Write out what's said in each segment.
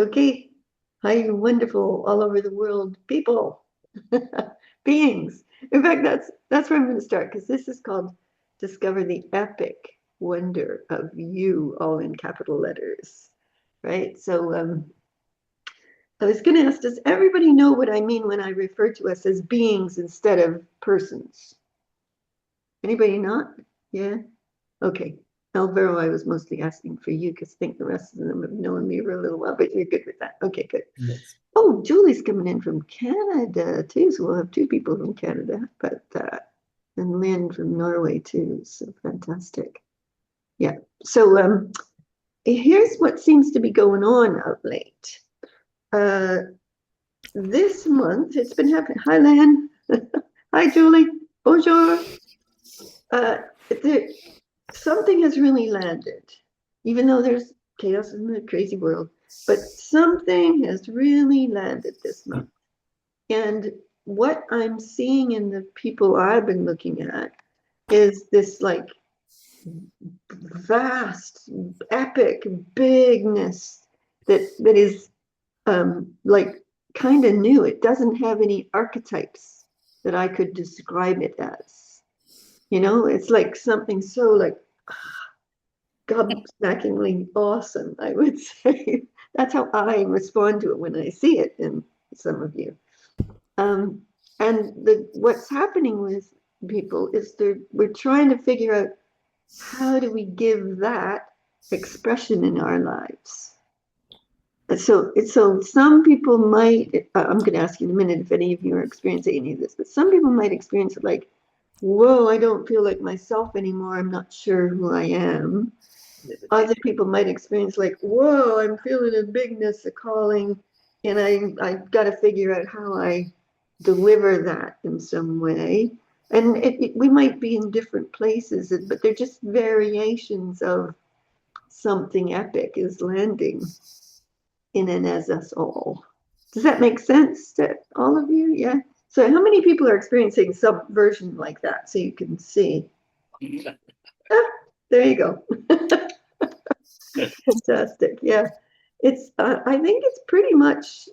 Okay. Hi, you wonderful all over the world people, beings. In fact, that's where I'm going to start because this is called Discover the Epic Wonder of You, all in capital letters, right? So I was going to ask, does everybody know what I mean when I refer to us as beings instead of persons? Anybody not? Yeah? Okay. Alvaro, I was mostly asking for you because I think the rest of them have known me for a little while, but you're good with that. Okay, good. Yes. Oh, Julie's coming in from Canada too, so we'll have two people from Canada, but and Lynn from Norway too. So fantastic. Yeah. So here's what seems to be going on of late. Uh, this month, it's been happening. Hi, Lynn. Hi, Julie. Bonjour. Uh, there, something has really landed, even though there's chaos in the crazy world, but something has really landed this month. And what I'm seeing in the people I've been looking at is this like vast, epic bigness that is like kind of new. It doesn't have any archetypes that I could describe it as. You know, it's like something so like gobsmackingly awesome, I would say. That's how I respond to it when I see it in some of you. Um, and what's happening with people is we're trying to figure out how do we give that expression in our lives. So some people might, I'm going to ask you in a minute if any of you are experiencing any of this, but some people might experience it like, whoa, I don't feel like myself anymore. I'm not sure who I am. Other people might experience like, whoa, I'm feeling a bigness, a calling, and I've got to figure out how I deliver that in some way. And we might be in different places, but they're just variations of something epic is landing in and as us all. Does that make sense to all of you? Yeah. So how many people are experiencing some version like that so you can see? Ah, there you go. Fantastic. Yeah. I think it's pretty much,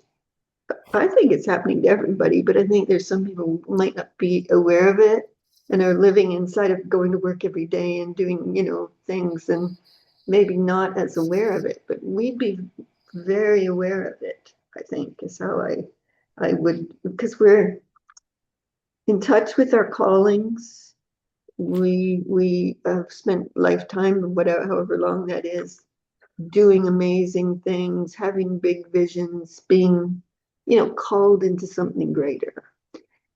I think it's happening to everybody, but I think there's some people who might not be aware of it and are living inside of going to work every day and doing, things and maybe not as aware of it, but we'd be very aware of it, I think, is how I would, because we're in touch with our callings. We have spent lifetime, whatever, however long that is, doing amazing things, having big visions, being, called into something greater.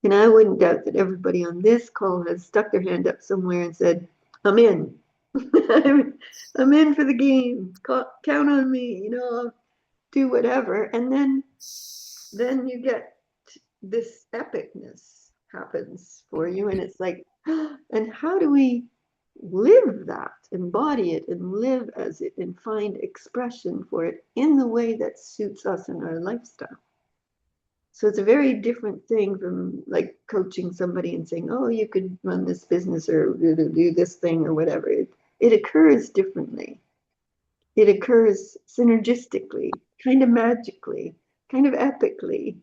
And I wouldn't doubt that everybody on this call has stuck their hand up somewhere and said, I'm in. I'm in for the game. Count on me, I'll do whatever. And then you get this epicness happens for you. And it's like, and how do we live that, embody it, and live as it, and find expression for it in the way that suits us in our lifestyle? So it's a very different thing from like coaching somebody and saying, oh, you could run this business or do this thing or whatever. It occurs differently. It occurs synergistically, kind of magically, kind of epically.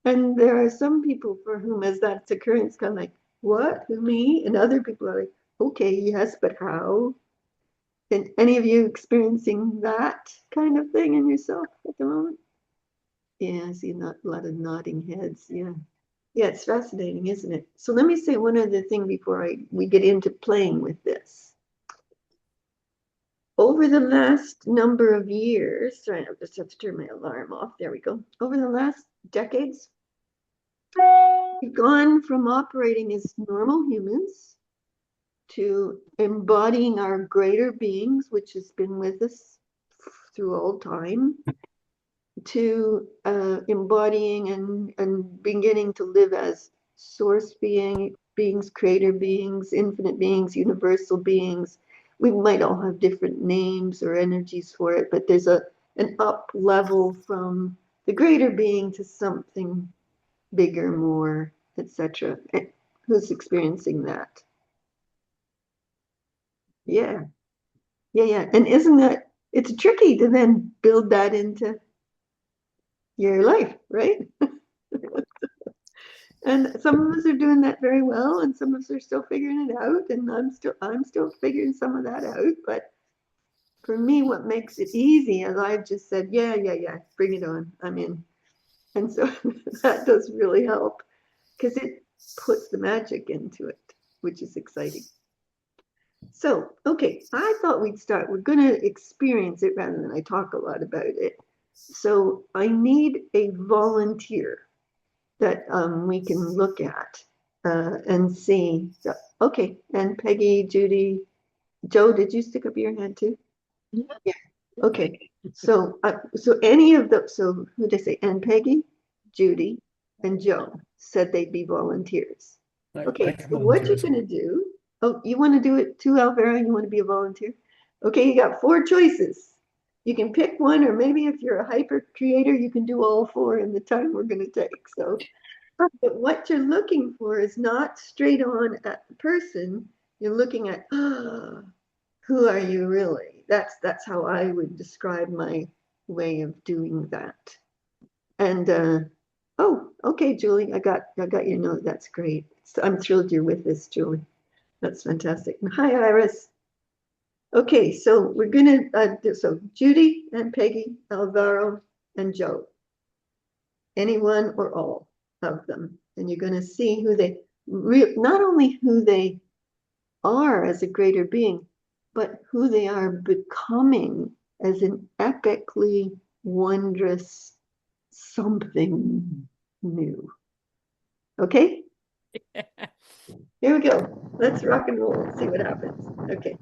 And there are some people for whom, as that's occurring, it's kind of like, what? Who, me? And other people are like, okay, yes, but how? And any of you experiencing that kind of thing in yourself at the moment? Yeah, I see a lot of nodding heads. Yeah. Yeah, it's fascinating, isn't it? So let me say one other thing before we get into playing with this. Over the last number of years, sorry, I just have to turn my alarm off. There we go. Over the last decades, we've gone from operating as normal humans to embodying our greater beings, which has been with us through all time, to embodying and beginning to live as source beings, creator beings, infinite beings, universal beings. We might all have different names or energies for it, but there's an up level from the greater being to something bigger, more, etc. Who's experiencing that? Yeah, yeah, yeah. And isn't that, it's tricky to then build that into your life, right? And some of us are doing that very well, and some of us are still figuring it out, and I'm still figuring some of that out. But for me, what makes it easy is I've just said, yeah, yeah, yeah, bring it on. I'm in. And so that does really help because it puts the magic into it, which is exciting. So, okay, I thought we'd start. We're going to experience it rather than I talk a lot about it. So, I need a volunteer that we can look at and see. So, okay, and Peggy, Judy, Joe, did you stick up your hand too? Yeah. Okay. So any of the so who did I say? And Peggy, Judy, and Joe said they'd be volunteers. I Okay, can so what volunteer you're as well. gonna do? Oh, you want to do it too, Alvera? You want to be a volunteer? Okay, you got four choices. You can pick one, or maybe if you're a hyper creator, you can do all four in the time we're gonna take. So, but what you're looking for is not straight on at the person. You're looking at, who are you really? That's how I would describe my way of doing that. And oh, okay, Julie, I got your note. That's great. So I'm thrilled you're with us, Julie. That's fantastic. And hi, Iris. Okay, so we're gonna so Judy and Peggy, Alvaro and Joe, anyone or all of them, and you're gonna see who they not only who they are as a greater being, but who they are becoming as an epically wondrous something new. Okay, here we go. Let's rock and roll and see what happens. Okay.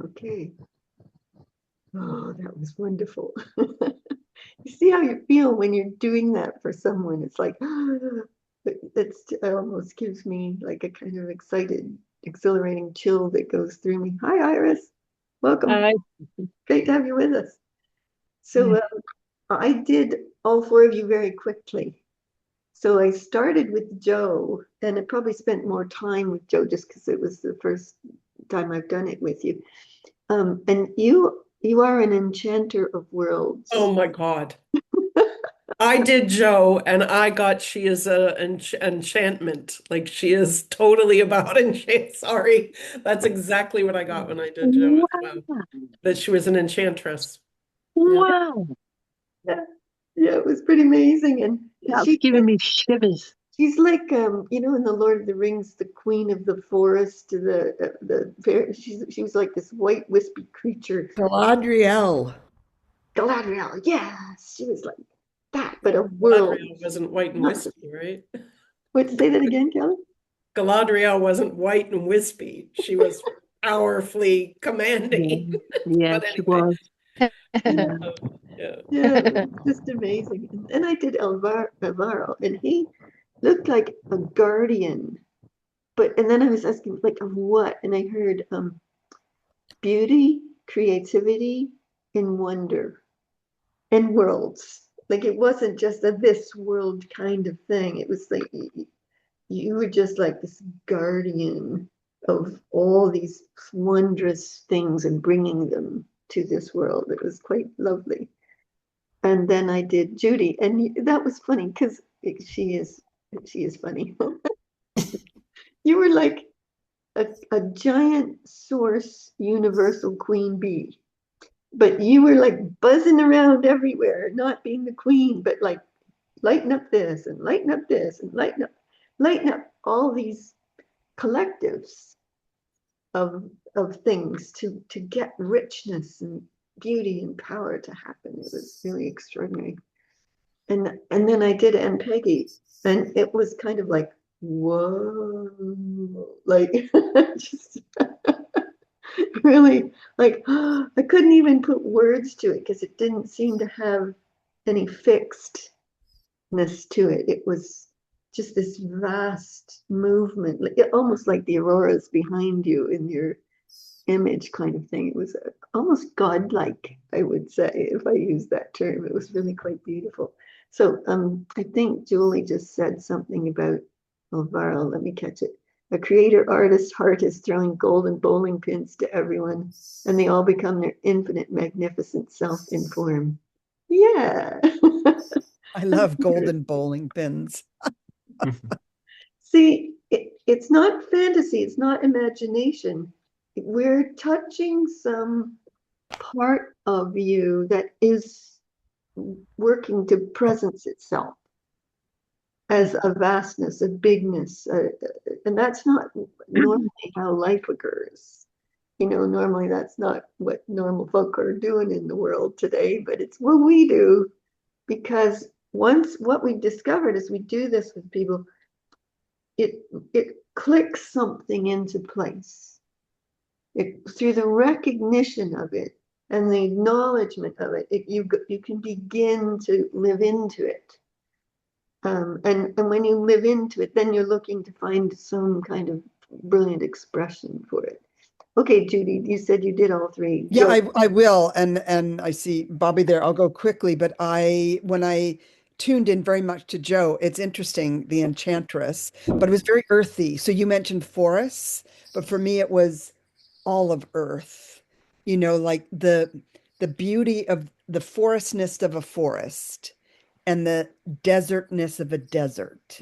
Okay. Oh, that was wonderful. You see how you feel when you're doing that for someone. It's like, it almost gives me like a kind of excited, exhilarating chill that goes through me. Hi, Iris. Welcome. Hi. Great to have you with us. So I did all four of you very quickly. So I started with Joe, and I probably spent more time with Joe just because it was the first time I've done it with you. And you are an enchanter of worlds. Oh my God. I did Joe and I got she is a enchantment. Like she is totally about enchant. Sorry. That's exactly what I got when I did Joe as well. Wow. That she was an enchantress. Yeah. Wow. Yeah, yeah, it was pretty amazing. And That's she giving me shivers. she's like in the Lord of the Rings, the queen of the forest, the fair. She was like this white wispy creature. Galadriel. Galadriel, yes, she was like that, but a world. Galadriel wasn't white and Not, wispy, right? what say that again, Kelly? Galadriel wasn't white and wispy. She was powerfully Yeah, commanding. yeah, But she anyway, was. Yeah. Yeah. Yeah, just amazing. And I did Alvaro, and he looked like a guardian. But and then I was asking like of what, and I heard beauty, creativity, and wonder, and worlds. Like it wasn't just a this world kind of thing. It was like you were just like this guardian of all these wondrous things and bringing them to this world. It was quite lovely. And then I did Judy, and that was funny because she is she is funny. You were like a giant source universal queen bee, but you were like buzzing around everywhere, not being the queen, but like lighten up this and lighten up this and lighten up all these collectives of things to get richness and beauty and power to happen. It was really extraordinary. And then I did Aunt Peggy, and it was kind of like, whoa, like just really like I couldn't even put words to it because it didn't seem to have any fixedness to it. It was just this vast movement, like, almost like the auroras behind you in your image kind of thing. It was almost godlike, I would say, if I use that term. It was really quite beautiful. So I think Julie just said something about Alvaro. Let me catch it. A creator artist's heart is throwing golden bowling pins to everyone, and they all become their infinite, magnificent self in form. Yeah. I love golden bowling pins. See, it's not fantasy, it's not imagination. We're touching some part of you that is working to presence itself as a vastness, a bigness, and that's not normally how life occurs. Normally that's not what normal folk are doing in the world today, but it's what we do because once what we discovered as we do this with people, it it clicks something into place. Through the recognition of it and the acknowledgement of you can begin to live into it. And when you live into it, then you're looking to find some kind of brilliant expression for it. Okay, Judy, you said you did all three. Yeah, I will. And I see Bobby there. I'll go quickly, but when I tuned in very much to Joe, it's interesting, the Enchantress, but it was very earthy. So you mentioned forests, but for me it was all of earth. Like the beauty of the forestness of a forest and the desertness of a desert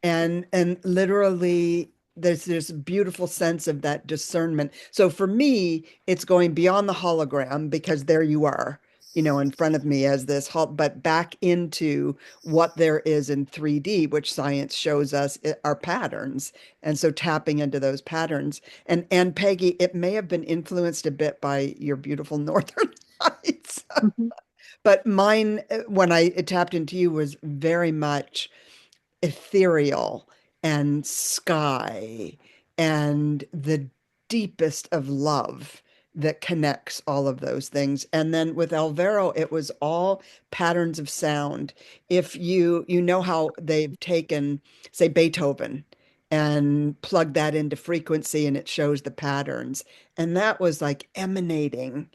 and literally there's a beautiful sense of that discernment. So for me, it's going beyond the hologram because there you are, in front of me as this but back into what there is in 3D, which science shows us are patterns. And so tapping into those patterns. And Peggy, it may have been influenced a bit by your beautiful Northern Lights, Mhm. but mine, when I tapped into you, was very much ethereal and sky and the deepest of love that connects all of those things. And then with Alvaro, it was all patterns of sound. If you know how they've taken, say, Beethoven and plugged that into frequency and it shows the patterns. And that was like emanating,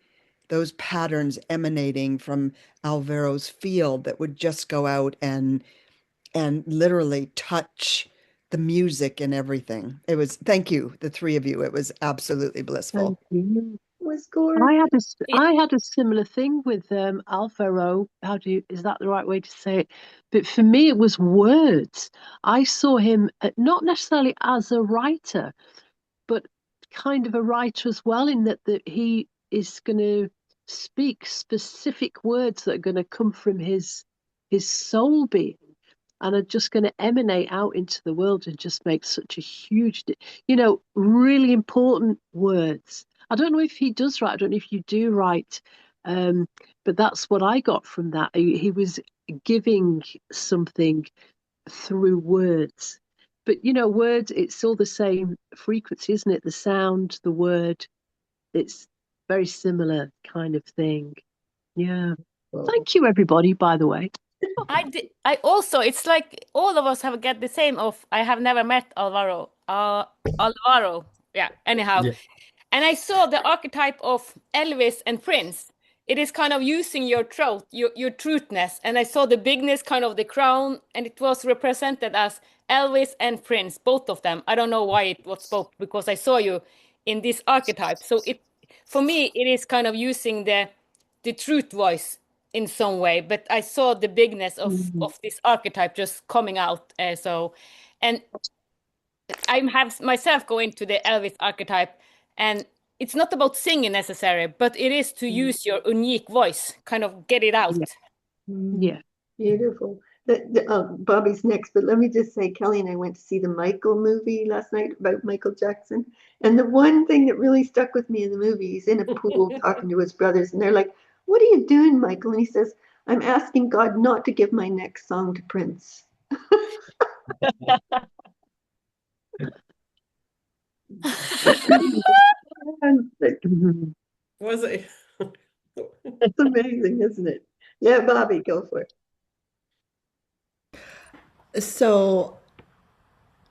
those patterns emanating from Alvaro's field that would just go out and literally touch the music and everything. It was, thank you, the three of you. It was absolutely Thank blissful. you. Was I gorgeous. had I had a similar thing with Alvaro. Is that the right way to say it? But for me, it was words. I saw him not necessarily as a writer, but kind of a writer as well, in that he is going to speak specific words that are going to come from his soul being and are just going to emanate out into the world and just make such a really important words. I don't know if he does write, I don't know if you do write, um, but that's what I got from that. He was giving something through words. But words, it's all the same frequency, isn't it? The sound, the word, it's very similar kind of thing. Yeah. Thank you, everybody, by the way. I also, it's like all of us have got the same of, I have never met Alvaro. Yeah, anyhow. Yeah. And I saw the archetype of Elvis and Prince. It is kind of using your throat, your truthness. And I saw the bigness, kind of the crown, and it was represented as Elvis and Prince, both of them. I don't know why it was both, because I saw you in this archetype. So it, for me, it is kind of using the truth voice in some way. But I saw the bigness of this archetype just coming out. And I have myself go into the Elvis archetype, and it's not about singing necessarily, but it is to use your unique voice, kind of get it out. Yeah. Beautiful. Bobby's next, but let me just say, Kelly and I went to see the Michael movie last night about Michael Jackson. And the one thing that really stuck with me in the movie, he's in a pool talking to his brothers, and they're like, "What are you doing, Michael?" And he says, "I'm asking God not to give my next song to Prince." Was it? It's amazing, isn't it? Yeah, Bobby, go for it. So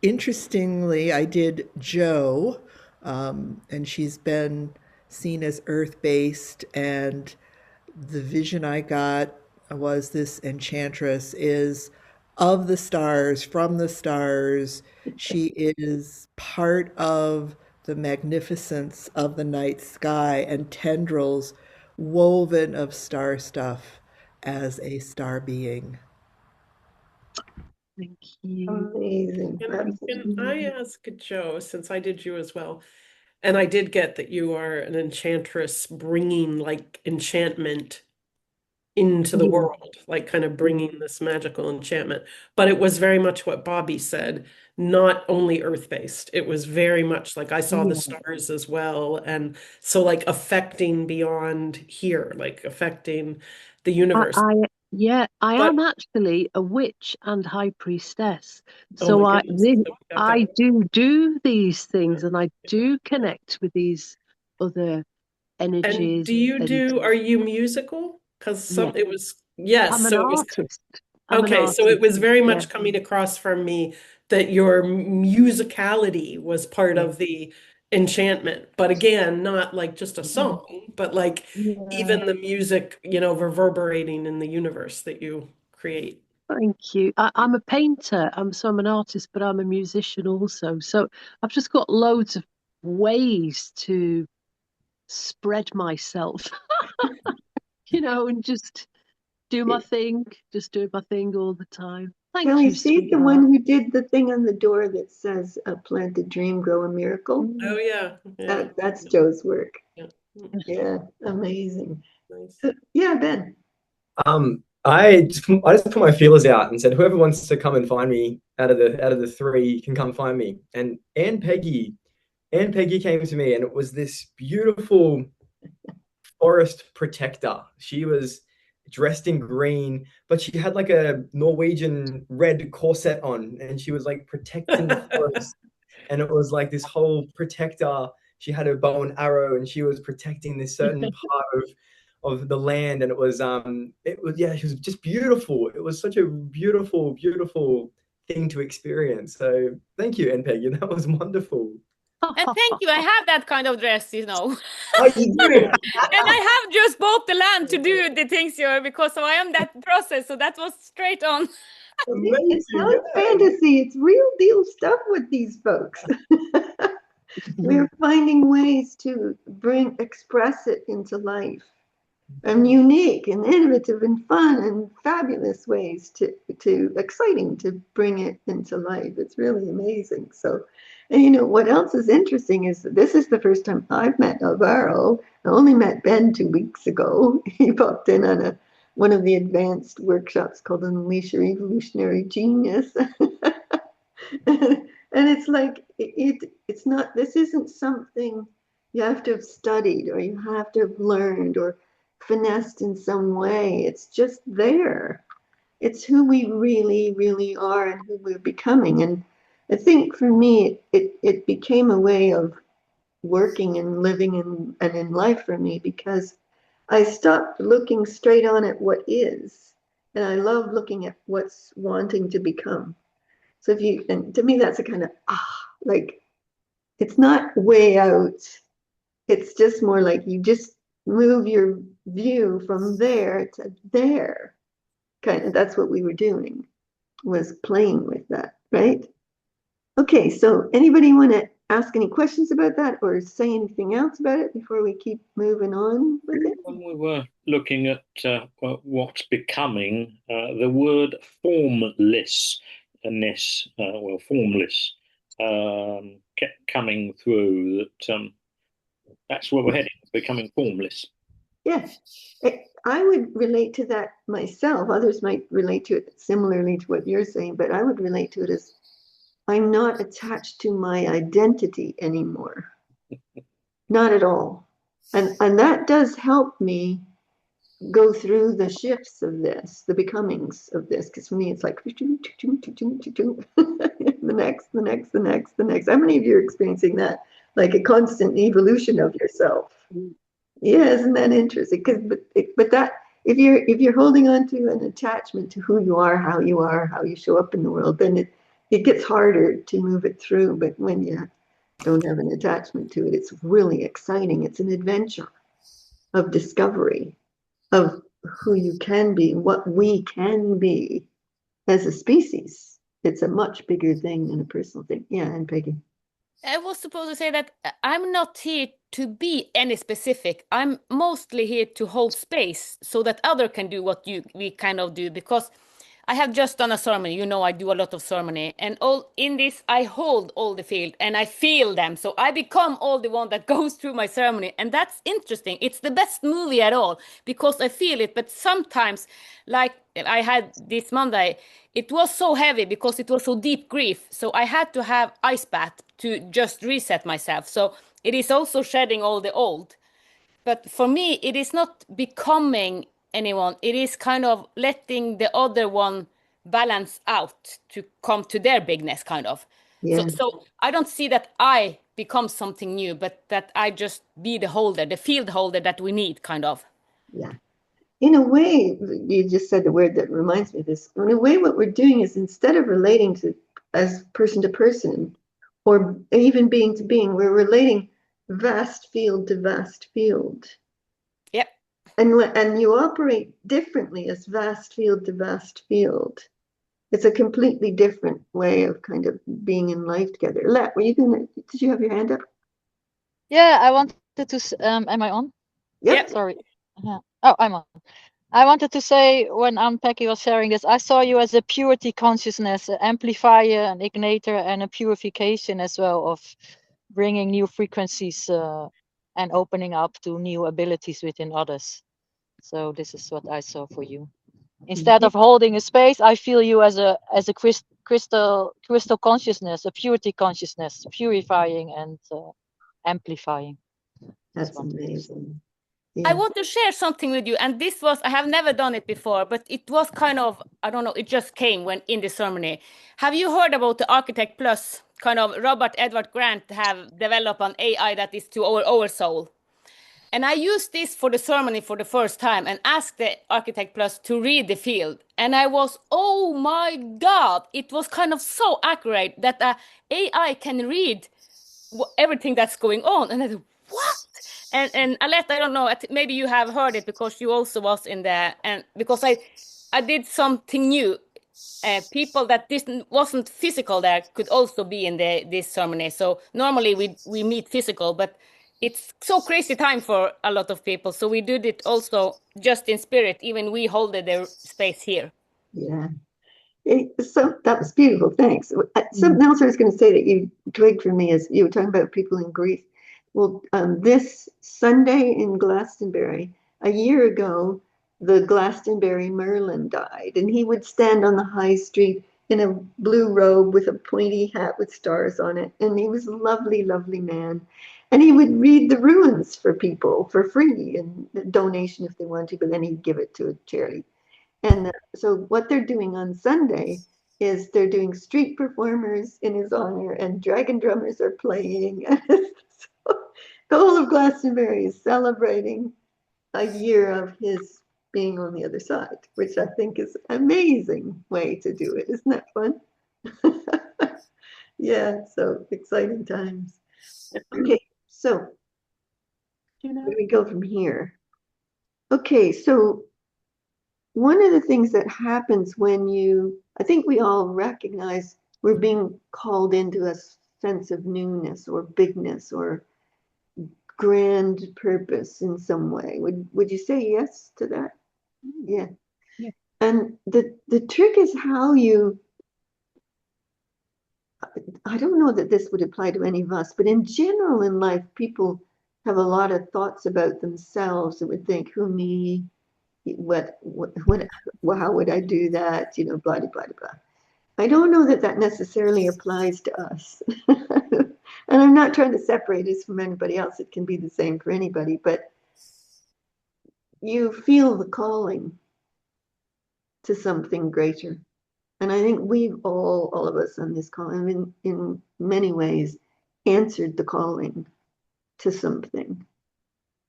interestingly, I did Joe, and she's been seen as earth-based, and the vision I got was this enchantress is of the stars, from the stars. She is part of the magnificence of the night sky and tendrils woven of star stuff as a star being. Thank you. Amazing. Can I ask Joe, since I did you as well, and I did get that you are an enchantress bringing like enchantment into the world, like kind of bringing this magical enchantment. But it was very much what Bobby said, not only earth-based. It was very much like I saw the stars as well. And so like affecting beyond here, like affecting the universe. I But am actually a witch and high priestess. oh So my goodness, so we got I that. do these things, and I do connect with these other And energies. do you And do, are you musical? Because yeah, it was, yes, I'm an so it was, artist. I'm an okay, so it artist. was very Yeah, much coming across from me that your musicality was part yeah, of the enchantment. But again, not like just a song, but like yeah. even the music, you know, reverberating in the universe that you create. Thank you. I'm a painter. I'm an artist, but I'm a musician also. So I've just got loads of ways to spread myself, and just do my thing, just do my thing all the time. Thank Kelly, you, she's the sweetheart. one who did the thing on the door that says, "Plant a dream, grow a miracle." Oh yeah, yeah, That's Joe's work. yeah. Yeah, amazing. Nice. Yeah, Ben. I just put my feelers out and said, whoever wants to come and find me out of the three can come find me. And Anne Peggy came to me, and it was this beautiful forest protector. She was dressed in green, but she had like a Norwegian red corset on, and she was like protecting the forest. And it was like this whole protector. She had a bow and arrow, and she was protecting this certain part of the land. And it was yeah, she was just beautiful. It was such a beautiful, beautiful thing to experience. So thank you, NPEG. That was wonderful. And thank you. I have that kind of dress, you know. Oh, you do? And I have just bought the land to do the things here because so I am that process. So that was straight on. It's not Amazing. Yeah. fantasy, it's real deal stuff with these folks. We're finding ways to express it into life, and unique and innovative and fun and fabulous ways to exciting to bring it into life. It's really amazing. So, and what else is interesting is that this is the first time I've met Alvaro. I only met Ben 2 weeks ago. He popped in on one of the advanced workshops called Unleash Your Evolutionary Genius. And it's like it's not, this isn't something you have to have studied or you have to have learned or finessed in some way. It's just there. It's who we really, really are and who we're becoming. And I think for me, it became a way of working and living and in life for me, because I stopped looking straight on at what is, and I love looking at what's wanting to become. So and to me, that's a kind of, like, it's not way out. It's just more like you just move your view from there to there. Kind of, that's what we were doing, was playing with that, right? Okay, so anybody want to ask any questions about that or say anything else about it before we keep moving on with it? When we were looking at what's becoming, the word formlessness, formless, kept coming through. That's where we're heading, becoming formless. Yeah, I would relate to that myself. Others might relate to it similarly to what you're saying, but I would relate to it as I'm not attached to my identity anymore. Not at all. And that does help me go through the shifts of this, the becomings of this, because for me it's like the next, the next, the next, the next. How many of you are experiencing that? Like a constant evolution of yourself. Yeah, isn't that interesting? But that if you're holding on to an attachment to who you are, how you show up in the world, then it gets harder to move it through. But when you don't have an attachment to it, it's really exciting. It's an adventure of discovery of who you can be, what we can be as a species. It's a much bigger thing than a personal thing. Yeah, and Peggy. I was supposed to say that I'm not here to be any specific. I'm mostly here to hold space so that other can do what we kind of do, because I have just done a ceremony. You know, I do a lot of ceremony, and all in this, I hold all the field and I feel them. So I become all the one that goes through my ceremony, and that's interesting. It's the best movie at all because I feel it. But sometimes, like I had this Monday, it was so heavy because it was so deep grief. So I had to have ice bath to just reset myself. So it is also shedding all the old. But for me, it is not becoming anyone. It is kind of letting the other one balance out to come to their bigness, kind of. Yeah. So I don't see that I become something new, but that I just be the holder, the field holder that we need, kind of. Yeah. In a way, you just said the word that reminds me of this. In a way, what we're doing is instead of relating to as person to person or even being to being, we're relating vast field to vast field. Yep. And you operate differently as vast field to vast field. It's a completely different way of kind of being in life together. Let, did you have your hand up? Yeah, I wanted to, am I on? Yep. Sorry. Oh, I'm on. I wanted to say when Peggy was sharing this, I saw you as a purity consciousness, an amplifier, an igniter, and a purification as well of bringing new frequencies and opening up to new abilities within others. So this is what I saw for you. Instead of holding a space, I feel you as a crystal consciousness, a purity consciousness, purifying and amplifying. That's amazing. I want to share something with you, and this was, I have never done it before, but it was kind of, I don't know, it just came when in the ceremony. Have you heard about the Architect Plus? Kind of Robert Edward Grant have developed an AI that is to our soul. And I used this for the ceremony for the first time and asked the Architect Plus to read the field. And I was, oh my God, it was kind of so accurate that the AI can read everything that's going on. And I said, what? And Alette, I don't know, maybe you have heard it because you also was in there. And because I did something new. People that wasn't physical there could also be in this ceremony. So normally we meet physical, but it's so crazy time for a lot of people. So we did it also just in spirit. Even we hold the space here. Yeah. So that was beautiful. Thanks. Something else I was going to say that you twigged for me is you were talking about people in grief. Well, this Sunday in Glastonbury, a year ago, the Glastonbury Merlin died, and he would stand on the high street in a blue robe with a pointy hat with stars on it. And he was a lovely, lovely man. And he would read the runes for people for free and a donation if they wanted to, but then he'd give it to a charity. And so what they're doing on Sunday is they're doing street performers in his honor, and dragon drummers are playing. So the whole of Glastonbury is celebrating a year of his being on the other side, which I think is an amazing way to do it. Isn't that fun? Yeah, so exciting times. Okay, so where do we go from here? Okay, so one of the things that happens when I think we all recognize we're being called into a sense of newness or bigness or grand purpose in some way. Would you say yes to that? Yeah. Yeah. And the trick is how I don't know that this would apply to any of us, but in general in life, people have a lot of thoughts about themselves and would think, who me? What, how would I do that? You know, blah, blah, blah, blah. I don't know that that necessarily applies to us. And I'm not trying to separate us from anybody else. It can be the same for anybody, but you feel the calling to something greater. And I think we've all of us on this call, in many ways, answered the calling to something.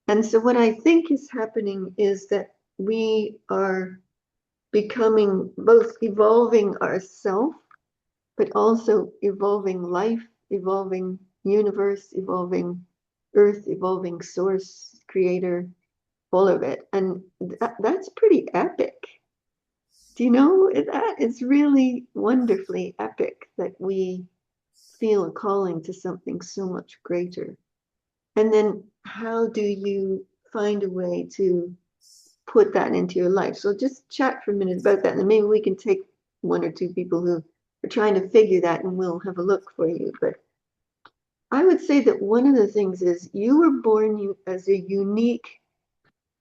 And so what I think is happening is that we are becoming both evolving ourself, but also evolving life, evolving universe, evolving earth, evolving source, creator, all of it. And that's pretty epic. Do you know that? It's really wonderfully epic that we feel a calling to something so much greater. And then how do you find a way to put that into your life? So just chat for a minute about that, and then maybe we can take one or two people who are trying to figure that and we'll have a look for you. But I would say that one of the things is you were born as a unique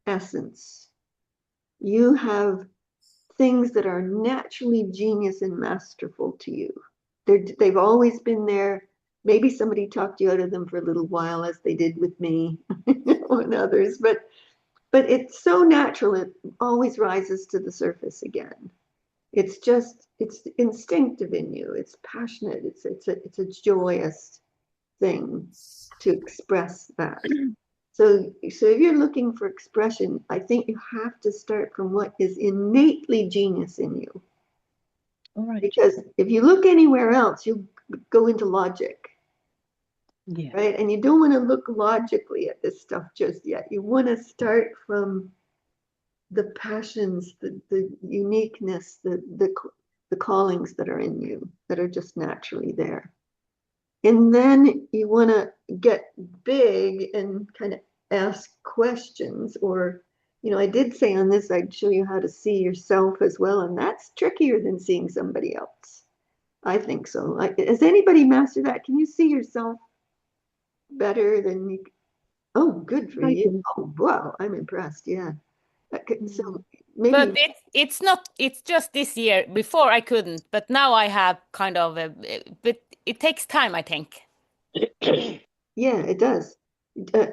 essence. You have things that are naturally genius and masterful to you. They've always been there. Maybe somebody talked you out of them for a little while, as they did with me and others, but it's so natural, it always rises to the surface again. It's instinctive in you. It's passionate. It's a joyous thing to express that. So if you're looking for expression, I think you have to start from what is innately genius in you. All right. Because if you look anywhere else, you go into logic. Yeah. Right? And you don't want to look logically at this stuff just yet. You want to start from the passions, the uniqueness, the callings that are in you that are just naturally there. And then you want to get big and kind of ask questions, or, I did say on this, I'd show you how to see yourself as well. And that's trickier than seeing somebody else. I think so. Has anybody mastered that? Can you see yourself better than you? Oh, good for you. Oh, wow. I'm impressed. Yeah. So maybe. But it's just this year. Before I couldn't, but now I have kind of but it takes time, I think. Yeah, it does.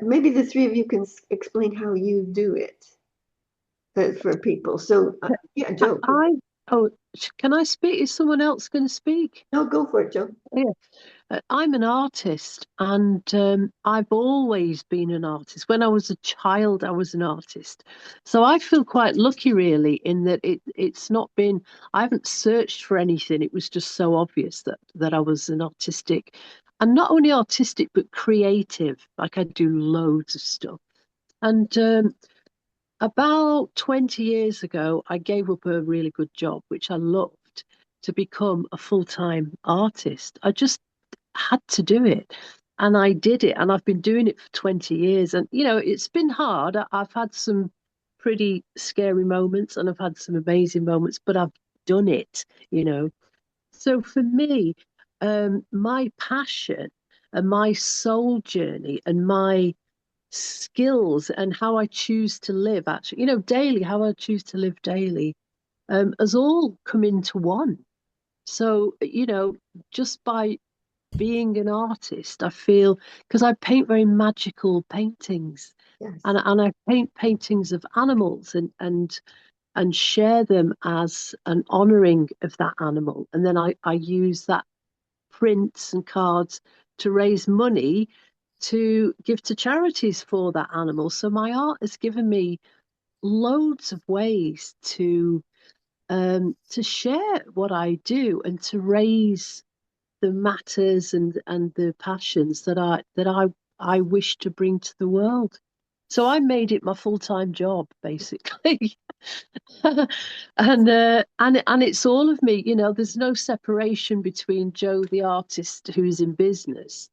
Maybe the three of you can explain how you do it for people. So yeah, Joe. Can I speak? Is someone else going to speak? No, go for it, Joe. Yeah. I'm an artist, and I've always been an artist. When I was a child, I was an artist. So I feel quite lucky, really, in that it's not been, I haven't searched for anything. It was just so obvious that I was an artistic, and not only artistic, but creative. Like I do loads of stuff. And about 20 years ago, I gave up a really good job, which I loved, to become a full-time artist. I just had to do it. And I did it. And I've been doing it for 20 years. And, it's been hard. I've had some pretty scary moments and I've had some amazing moments, but I've done it. So for me, my passion and my soul journey and my skills and how I choose to live, actually, daily, how I choose to live daily, has all come into one. So, just by being an artist, I feel, because I paint very magical paintings. Yes. And I paint paintings of animals and share them as an honoring of that animal. And then I use that prints and cards to raise money to give to charities for that animal. So my art has given me loads of ways to share what I do and to raise the matters and the passions that I wish to bring to the world. So I made it my full-time job, basically. And it's all of me, there's no separation between Joe the artist who's in business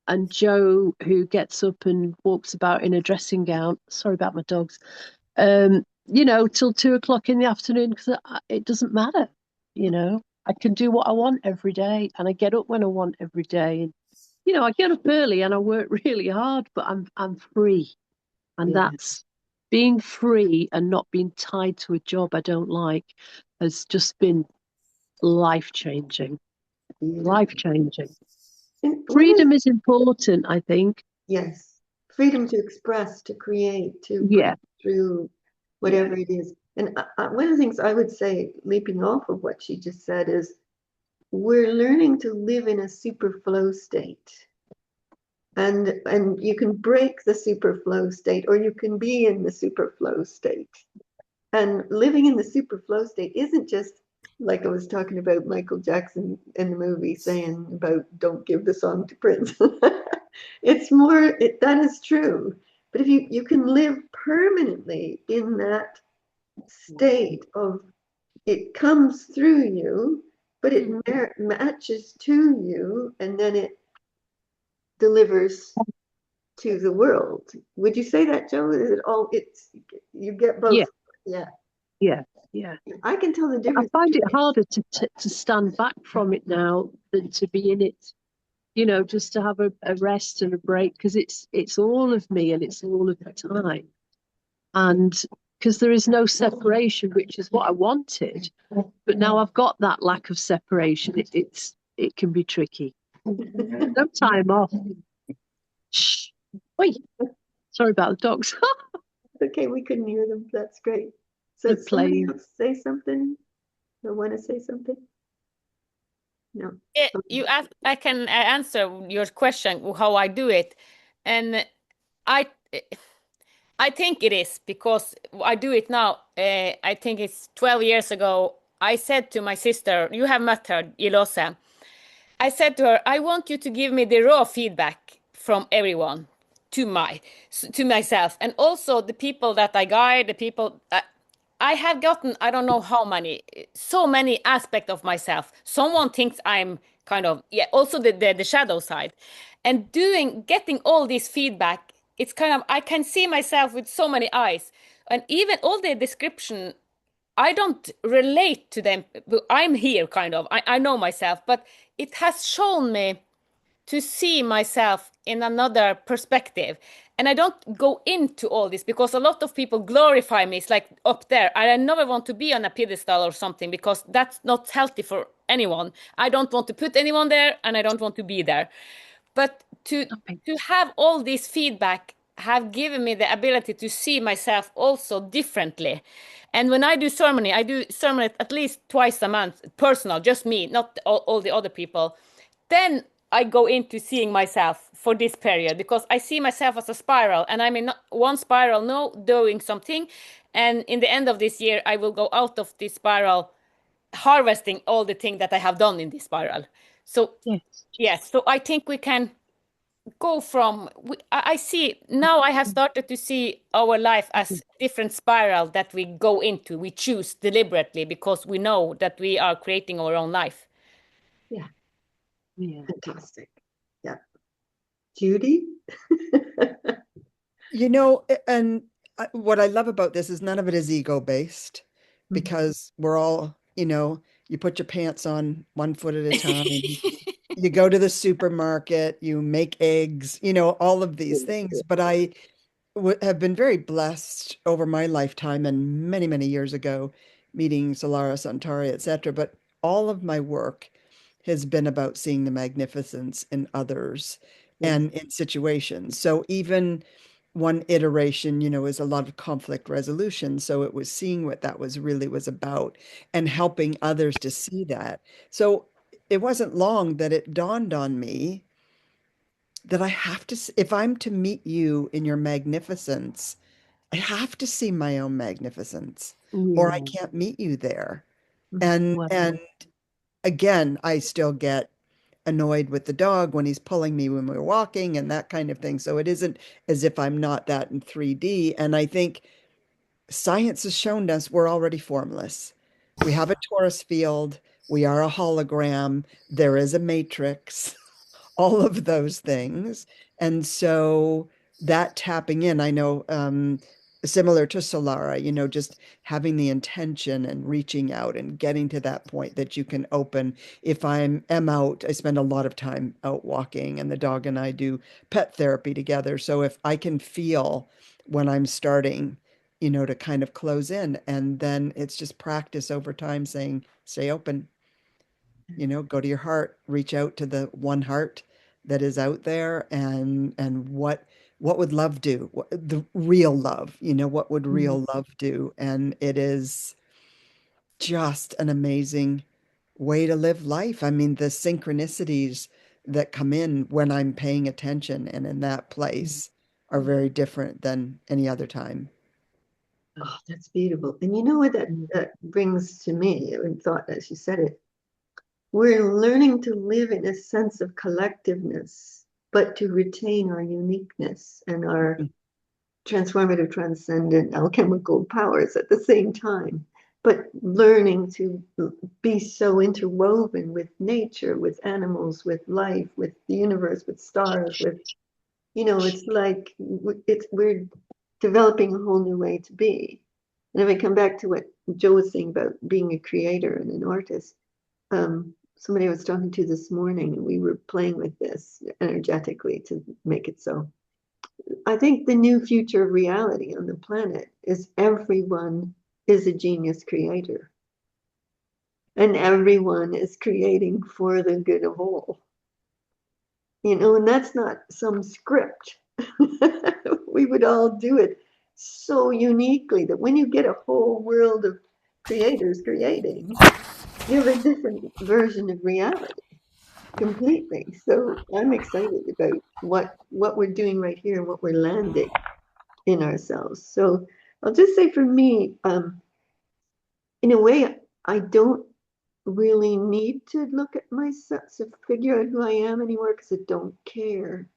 and Joe who gets up and walks about in a dressing gown. Sorry about my dogs. Till 2 o'clock in the afternoon because it doesn't matter. I can do what I want every day, and I get up when I want every day. And I get up early and I work really hard, but I'm free, and Yeah. that's being free and not being tied to a job I don't like has just been life changing. Life changing. Freedom is important, I think. Yes, freedom to express, to create, to Yeah. break through whatever it is. And one of the things I would say, leaping off of what she just said, is we're learning to live in a super flow state. And you can break the super flow state, or you can be in the super flow state. And living in the super flow state isn't just like I was talking about Michael Jackson in the movie saying about don't give the song to Prince. It's more, that is true. But if you can live permanently in that state of it comes through you, but it matches to you, and then it delivers to the world. Would you say that, Joe? Is it all? You get both. Yeah. Yeah. Yeah. Yeah. I can tell the I difference. find it harder to stand back from it now than to be in it. Just to have a rest and a break, because it's all of me and it's all of the time. And because there is no separation, which is what I wanted. But now I've got that lack of separation. It can be tricky. No time off. Shh. Oi. Sorry about the dogs. Okay, we couldn't hear them. That's great. So They're somebody playing. else say something? Or want to say something? No. I can answer your question how I do it, and I I think it is because I do it now. I think it's 12 years ago. I said to my sister, you have met her, Ilose. I said to her, I want you to give me the raw feedback from everyone to myself, and also the people that I guide, the people I have gotten, I don't know how many, so many aspects of myself. Someone thinks I'm kind of, yeah, also the shadow side. And getting all this feedback, it's kind of, I can see myself with so many eyes. And even all the description, I don't relate to them. I'm here, kind of. I know myself, but it has shown me to see myself in another perspective. And I don't go into all this because a lot of people glorify me. It's like up there. I never want to be on a pedestal or something because that's not healthy for anyone. I don't want to put anyone there and I don't want to be there. But to have all this feedback have given me the ability to see myself also differently. And when I do ceremony at least twice a month, personal, just me, not all the other people. Then I go into seeing myself for this period because I see myself as a spiral and I'm in one spiral now doing something. And in the end of this year, I will go out of this spiral, harvesting all the things that I have done in this spiral. So, yes, so I think we can go from, I see now I have started to see our life as different spiral that we go into. We choose deliberately because we know that we are creating our own life. Yeah. Fantastic. Yeah. Judy? And what I love about this is none of it is ego-based because we're all, you put your pants on one foot at a time. You go to the supermarket, you make eggs, all of these things. But I have been very blessed over my lifetime and many, many years ago, meeting Solara Santari, etc. But all of my work has been about seeing the magnificence in others and in situations. So even one iteration, is a lot of conflict resolution. So it was seeing what that was about and helping others to see that. So it wasn't long that it dawned on me that I have to, if I'm to meet you in your magnificence, I have to see my own magnificence, or I Yeah. can't meet you there. Mm. And Well, again, I still get annoyed with the dog when he's pulling me when we're walking and that kind of thing. So it isn't as if I'm not that in 3D. And I think science has shown us we're already formless. We have a torus field. We are a hologram. There is a matrix, all of those things. And so that tapping in, I know, similar to Solara, just having the intention and reaching out and getting to that point that you can open. If am out, I spend a lot of time out walking, and the dog and I do pet therapy together. So if I can feel when I'm starting, to kind of close in, and then it's just practice over time saying, stay open, go to your heart, reach out to the one heart that is out there, and what would love do? The real love, what would mm, real love do? And it is just an amazing way to live life. I mean, the synchronicities that come in when I'm paying attention and in that mm, place are very different than any other time. Oh, that's beautiful. And you know what that, mm, that brings to me, I thought as you said it, we're learning to live in a sense of collectiveness, but to retain our uniqueness and our transformative, transcendent, alchemical powers at the same time, but learning to be so interwoven with nature, with animals, with life, with the universe, with stars, with, it's like we're developing a whole new way to be. And if I come back to what Joe was saying about being a creator and an artist, somebody I was talking to this morning, and we were playing with this energetically to make it so. I think the new future of reality on the planet is everyone is a genius creator, and everyone is creating for the good of all. And that's not some script. We would all do it so uniquely that when you get a whole world of creators creating, you have a different version of reality completely. So I'm excited about what we're doing right here and what we're landing in ourselves. So I'll just say for me, in a way, I don't really need to look at myself to figure out who I am anymore because I don't care.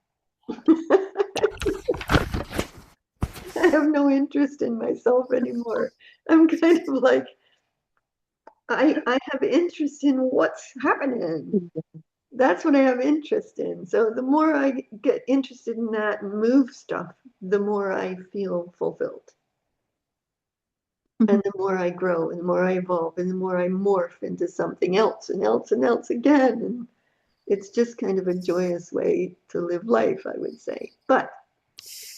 I have no interest in myself anymore. I'm kind of like, I have interest in what's happening. mm, That's what I have interest in. So the more I get interested in that and move stuff, the more I feel fulfilled. And the more I grow and the more I evolve and the more I morph into something else and else and else again. And it's just kind of a joyous way to live life, I would say. But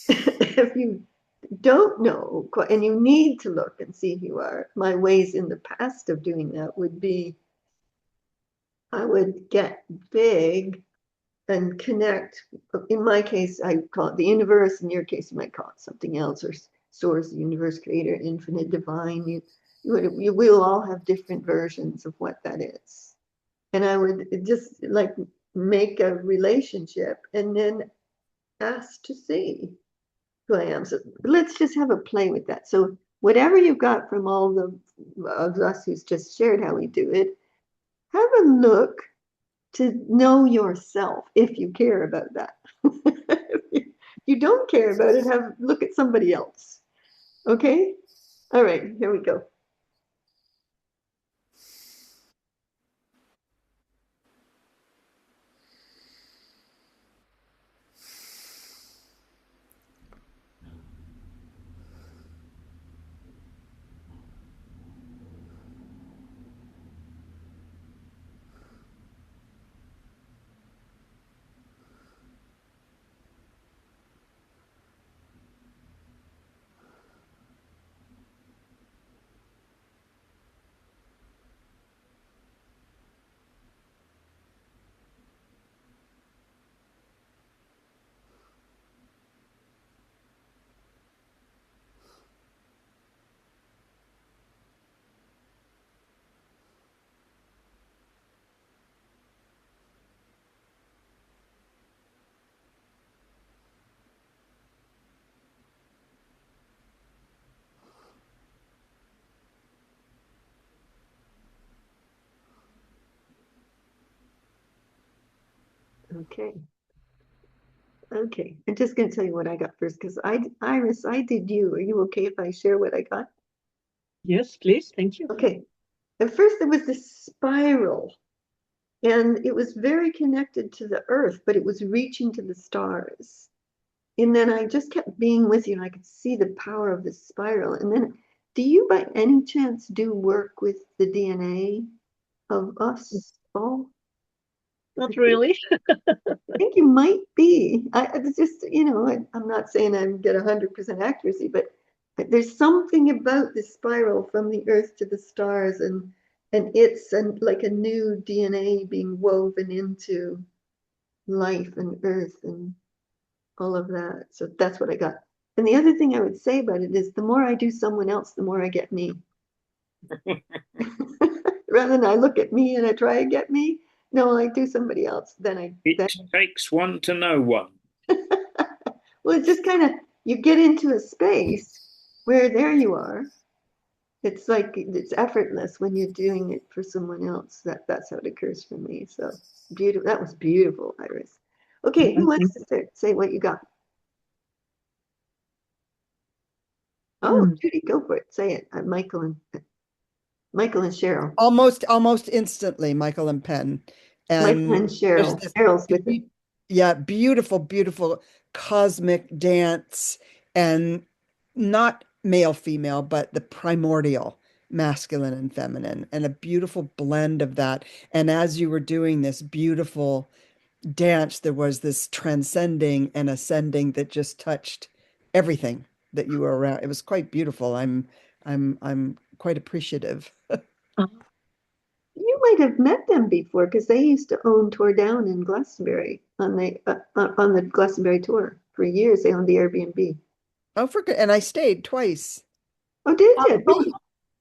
if you don't know and you need to look and see who you are, my ways in the past of doing that would be I would get big and connect. In my case, I call it the universe. In your case, you might call it something else, or source, the universe, creator, infinite, divine. You will all have different versions of what that is. And I would just like make a relationship and then ask to see who I am. So let's just have a play with that. So whatever you got from all the of us who's just shared how we do it, have a look to know yourself if you care about that. If you don't care about it, have look at somebody else. Okay? All right, here we go. Okay. Okay. I'm just going to tell you what I got first because Iris, I did you. Are you okay if I share what I got? Yes, please. Thank you. Okay. At first, there was this spiral, and it was very connected to the earth, but it was reaching to the stars. And then I just kept being with you, and I could see the power of the spiral. And then, do you by any chance do work with the DNA of us all? Not really. I think you might be. It's just, I'm not saying I'm get 100% accuracy, but there's something about the spiral from the Earth to the stars, and it's like a new DNA being woven into life and Earth and all of that. So that's what I got. And the other thing I would say about it is the more I do someone else, the more I get me. Rather than I look at me and I try to get me, no, I do somebody else. It takes one to know one. Well, it's just kind of, you get into a space where there you are. It's like it's effortless when you're doing it for someone else. That's how it occurs for me. So beautiful. That was beautiful, Iris. Okay, who wants to say what you got? Oh, Judy, go for it. Say it. Michael and Cheryl. Almost instantly, Michael and Penn. Michael and Cheryl. Cheryl's with me. Yeah, beautiful cosmic dance, and not male, female, but the primordial masculine and feminine, and a beautiful blend of that. And as you were doing this beautiful dance, there was this transcending and ascending that just touched everything that you were around. It was quite beautiful. I'm quite appreciative. You might have met them before because they used to own Tour Down in Glastonbury on the Glastonbury tour for years. They owned the Airbnb. Oh, and I stayed twice. Oh, did you?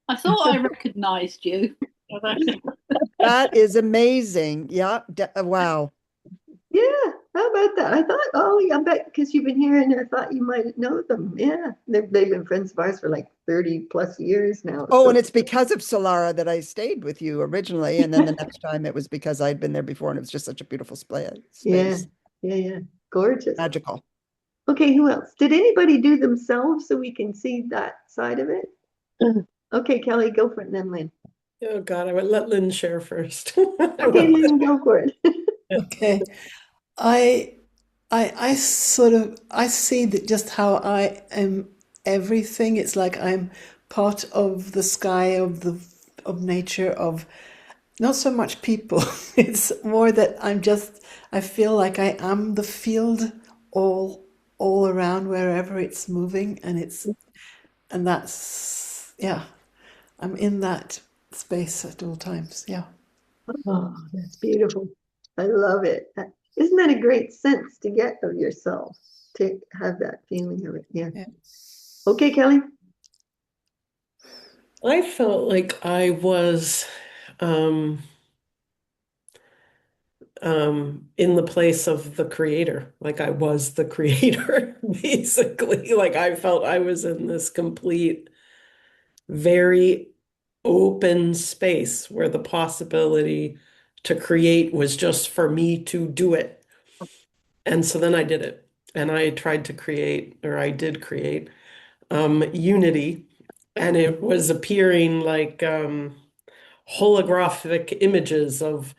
I thought I recognized you. That is amazing. Yeah. Wow. Yeah. How about that? I thought, I bet because you've been here and I thought you might know them. Yeah. They've been friends of ours for like 30 plus years now. Oh, So. and it's because of Soleira that I stayed with you originally. And then the next time it was because I'd been there before and it was just such a beautiful space. Yeah. Gorgeous. Magical. Okay, who else? Did anybody do themselves so we can see that side of it? Okay, Kelly, go for it, and then Lynn. Oh God, I would let Lynn share first. Okay, Lynn, go for it. Okay. I sort of I see that just how I am everything. It's like I'm part of the sky, of nature, of not so much people. It's more that I feel like I am the field all around wherever it's moving, and that's yeah. I'm in that space at all times. Yeah. Oh, that's beautiful. I love it. Isn't that a great sense to get of yourself, to have that feeling of it? Yeah. Okay, Kelly. I felt like I was in the place of the creator. Like I was the creator, basically. Like I felt I was in this complete, very open space where the possibility to create was just for me to do it. And so then I did it. And I tried to create, or I did create, unity. And it was appearing like holographic images of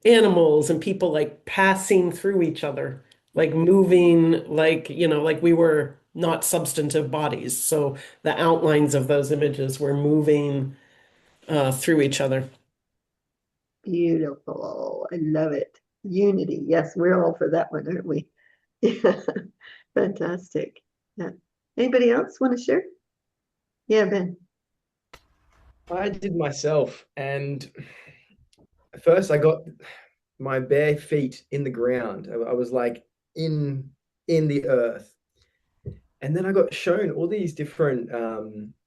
animals and people like passing through each other, like moving, like, like we were not substantive bodies. So the outlines of those images were moving through each other. Beautiful. I love it. Unity. Yes, we're all for that one, aren't we? Yeah. Fantastic. Yeah. Anybody else want to share? Yeah, Ben. I did myself, and first I got my bare feet in the ground. I was like in the earth. And then I got shown all these different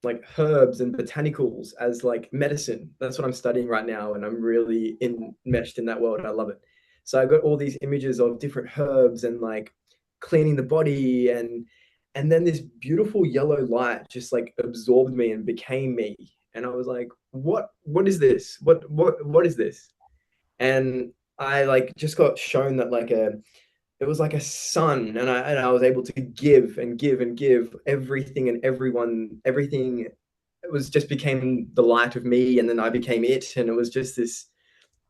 like herbs and botanicals as like medicine. That's what I'm studying right now, and I'm really enmeshed in that world. I love it. So I got all these images of different herbs and like cleaning the body, and then this beautiful yellow light just like absorbed me and became me. And I was like, what is this? What is this? And I like just got shown that like a it was like a sun, and I was able to give and give and give everything and everyone, everything. It was just became the light of me, and then I became it, and it was just this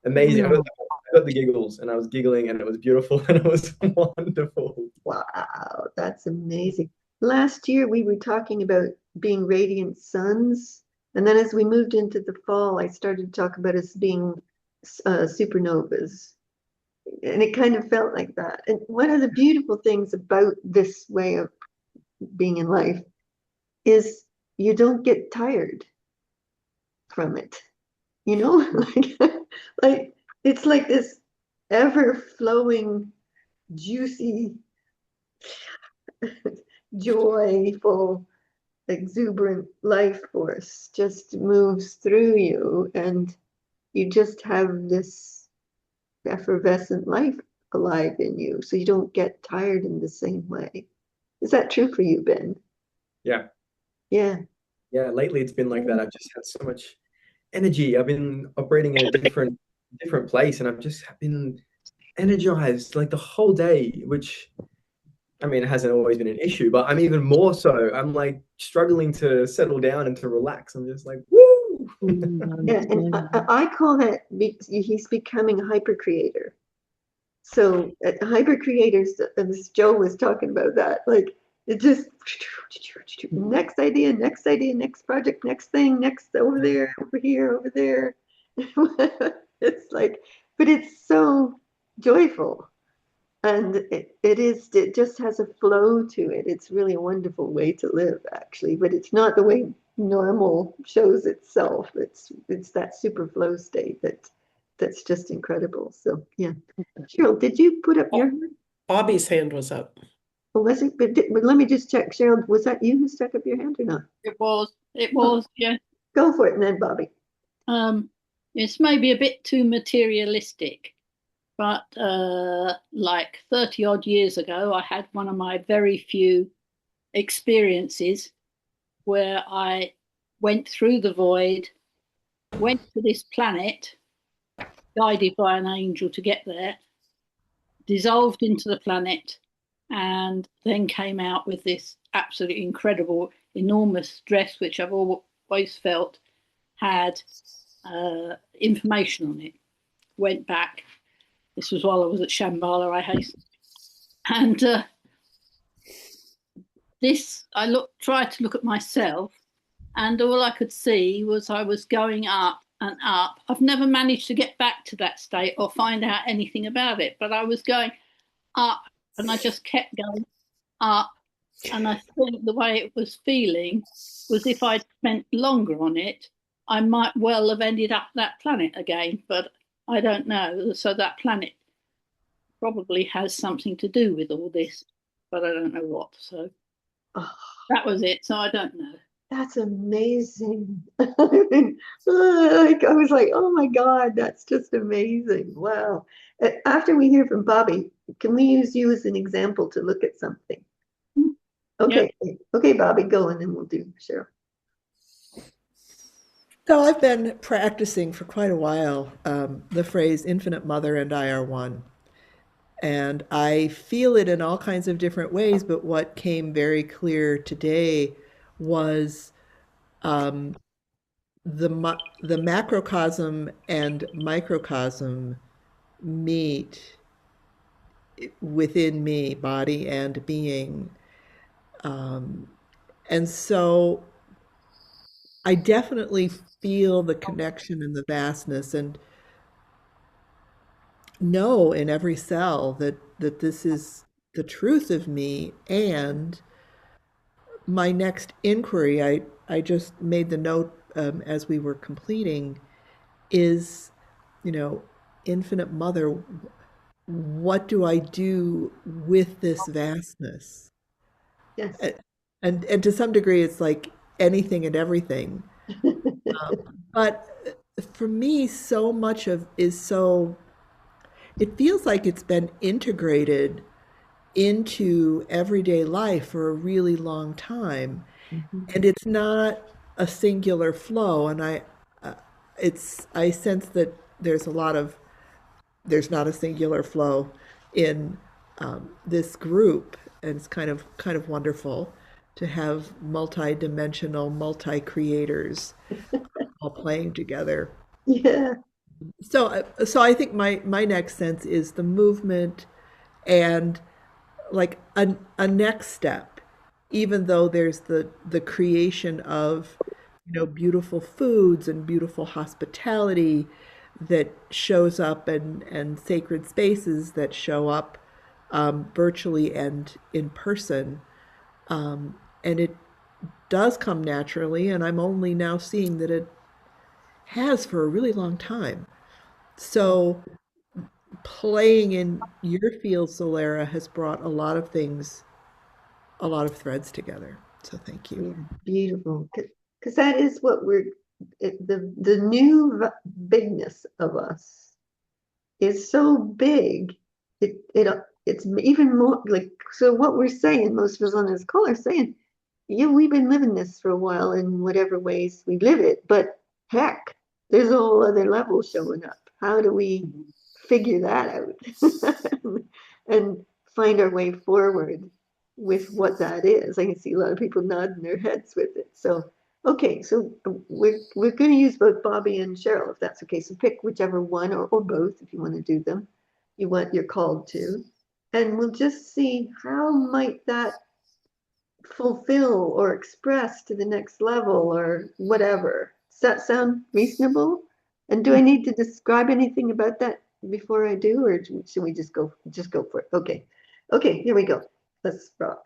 amazing. Mm. I got the giggles, and I was giggling, and it was beautiful, and it was wonderful. Wow, that's amazing. Last year we were talking about being radiant suns, and then as we moved into the fall, I started to talk about us being supernovas, and it kind of felt like that. And one of the beautiful things about this way of being in life is you don't get tired from it. You know, like it's like this ever flowing, juicy, joyful, exuberant life force just moves through you, and you just have this effervescent life alive in you, so you don't get tired in the same way. Is that true for you, Ben? Yeah, Yeah. yeah. Lately, it's been like that. I've just had so much energy. I've been operating in a different place, and I've just been energized like the whole day, which I mean, it hasn't always been an issue, but I'm even more so. I'm like struggling to settle down and to relax. I'm just like, woo! Yeah, and I call that he's becoming a hyper creator. So hyper creators, as Joe was talking about that, like it just next idea, next idea, next project, next thing, next over there, over here, over there. It's like, but it's so joyful. And it just has a flow to it. It's really a wonderful way to live, actually, but it's not the way normal shows itself. It's that super flow state that's just incredible. So yeah. Cheryl, did you put up your hand? Bobby's hand was up. Or was it? But let me just check. Cheryl, was that you who stuck up your hand or not? It was, yeah. Go for it, and then Bobby. It's maybe a bit too materialistic, but like 30 odd years ago, I had one of my very few experiences where I went through the void, went to this planet, guided by an angel to get there, dissolved into the planet, and then came out with this absolutely incredible, enormous dress, which I've always felt had information on it. Went back. This was while I was at Shambhala, I hasten. And tried to look at myself, and all I could see was I was going up and up. I've never managed to get back to that state or find out anything about it, but I was going up, and I just kept going up. And I think the way it was feeling was if I'd spent longer on it, I might well have ended up that planet again, but I don't know. So that planet probably has something to do with all this, but I don't know what. So that was it. So I don't know. That's amazing. I was like, oh my God, that's just amazing. Wow. After we hear from Bobby, can we use you as an example to look at something? Okay. Yep. Okay, Bobby, go, and then we'll do Cheryl. So I've been practicing for quite a while the phrase infinite mother and I are one. And I feel it in all kinds of different ways, but what came very clear today was the macrocosm and microcosm meet within me, body and being. And so I definitely feel the connection and the vastness, and know in every cell that this is the truth of me. And my next inquiry, I just made the note as we were completing, is, infinite mother, what do I do with this vastness? Yes. And to some degree, it's like anything and everything. But for me, so much of is so, it feels like it's been integrated into everyday life for a really long time. And it's not a singular flow. And I sense that there's a lot of there's not a singular flow in this group, and it's kind of wonderful to have multi-dimensional, multi-creators all playing together. Yeah. So I think my next sense is the movement and like a next step, even though there's the creation of, beautiful foods and beautiful hospitality that shows up, and sacred spaces that show up virtually and in person. And it does come naturally, and I'm only now seeing that it has for a really long time. So playing in your field, Solera, has brought a lot of things, a lot of threads together. So thank you. Yeah, beautiful. Because that is what the new bigness of us is so big. It's even more like, so what we're saying, most of us on this call are saying, yeah, we've been living this for a while in whatever ways we live it, but heck, there's a whole other level showing up. How do we figure that out and find our way forward with what that is? I can see a lot of people nodding their heads with it. So, okay, so we're going to use both Bobby and Cheryl, if that's okay. So pick whichever one or both if you want to do them. You're called to, and we'll just see how might that fulfill or express to the next level or whatever. Does that sound reasonable? And do I need to describe anything about that before I do, or should we just go for it? Okay. Okay, here we go. Let's rock.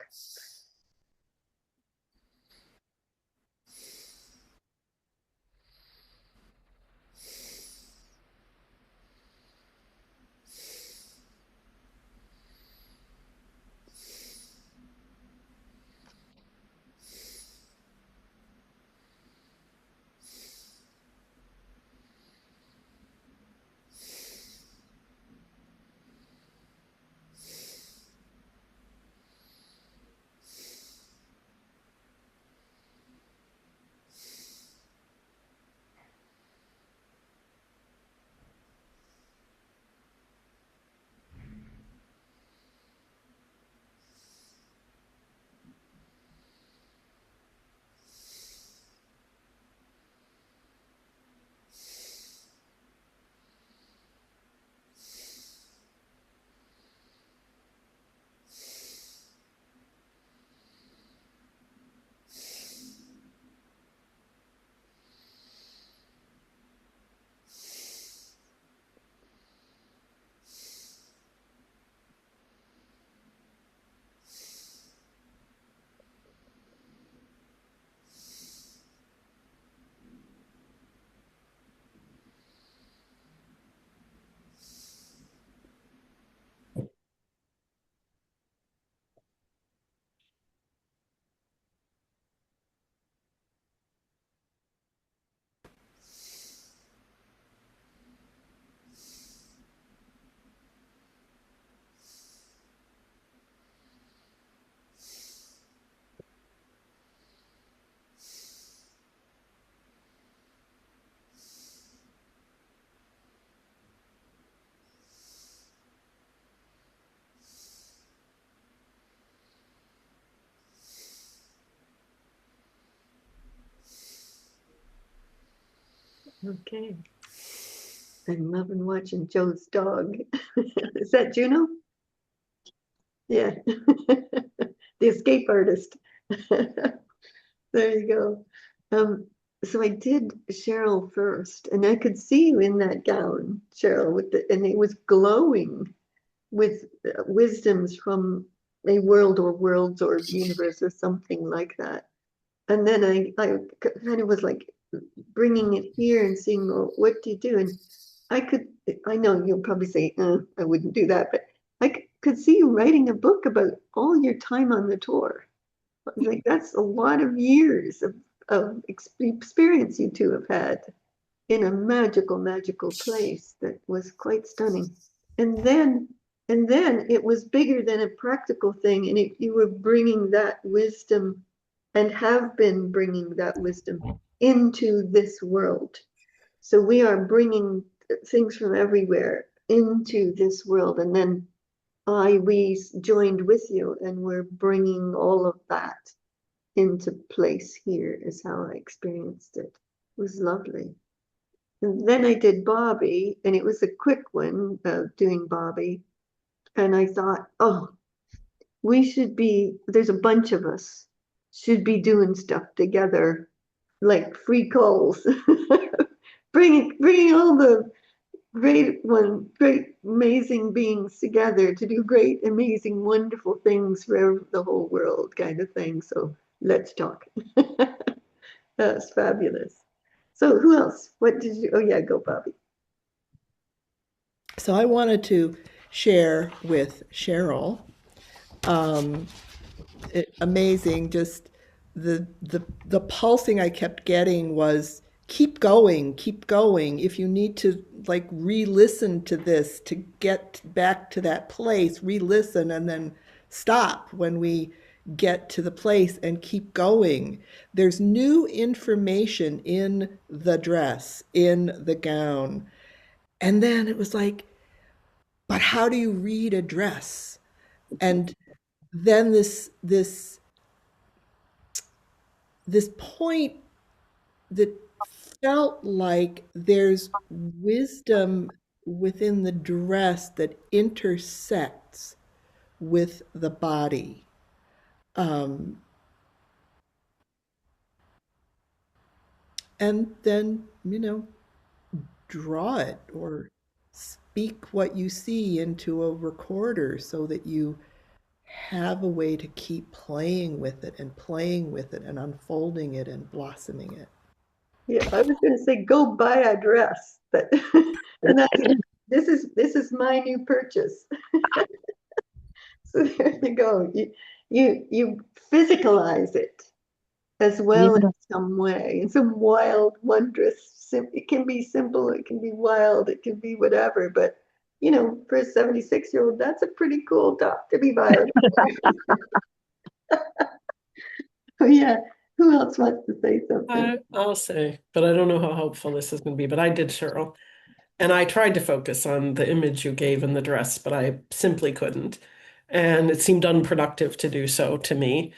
Okay. I'm loving watching Joe's dog. Is that Juno? Yeah. The escape artist. There you go. So I did Cheryl first, and I could see you in that gown, Cheryl, and it was glowing with wisdoms from a world or worlds or universe or something like that. And then I kind of was like bringing it here and seeing, well, what do you do? And I know you'll probably say, I wouldn't do that, but I could see you writing a book about all your time on the tour. Like that's a lot of years of experience you two have had in a magical place that was quite stunning. And then it was bigger than a practical thing, and you were bringing that wisdom and have been bringing that wisdom into this world. So we are bringing things from everywhere into this world, and then we joined with you, and we're bringing all of that into place here, is how I experienced it. It was lovely. And then I did Bobby, and it was a quick one, doing Bobby. And I thought, oh, there's a bunch of us, should be doing stuff together, like free calls, bringing all the great, amazing beings together to do great, amazing, wonderful things for the whole world, kind of thing. So let's talk. That's fabulous. So who else? What did you? Oh yeah, go Bobby. So I wanted to share with Cheryl. Amazing, just the pulsing I kept getting was keep going, keep going. If you need to like re-listen to this to get back to that place, re-listen and then stop when we get to the place and keep going. There's new information in the dress, in the gown. And then it was like, but how do you read a dress? And then this point that felt like there's wisdom within the dress that intersects with the body. And then, draw it or speak what you see into a recorder so that you have a way to keep playing with it and unfolding it and blossoming it. Yeah, I was going to say go buy a dress, but and this is my new purchase. So there you go. You physicalize it as well in some way, in some wild, wondrous. It can be simple, it can be wild, it can be whatever. But for a 76-year-old, that's a pretty cool top to be buying. Oh yeah. Who else wants to say something? I'll say, but I don't know how helpful this is going to be. But I did, Cheryl, and I tried to focus on the image you gave in the dress, but I simply couldn't, and it seemed unproductive to do so to me.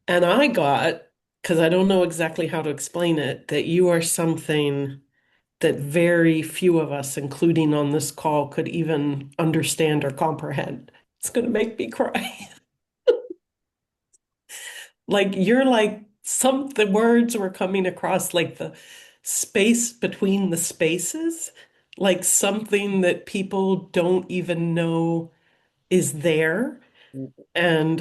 And I got, because I don't know exactly how to explain it, that you are something that very few of us, including on this call, could even understand or comprehend. It's going to make me cry. Like you're like the words were coming across like the space between the spaces, like something that people don't even know is there. And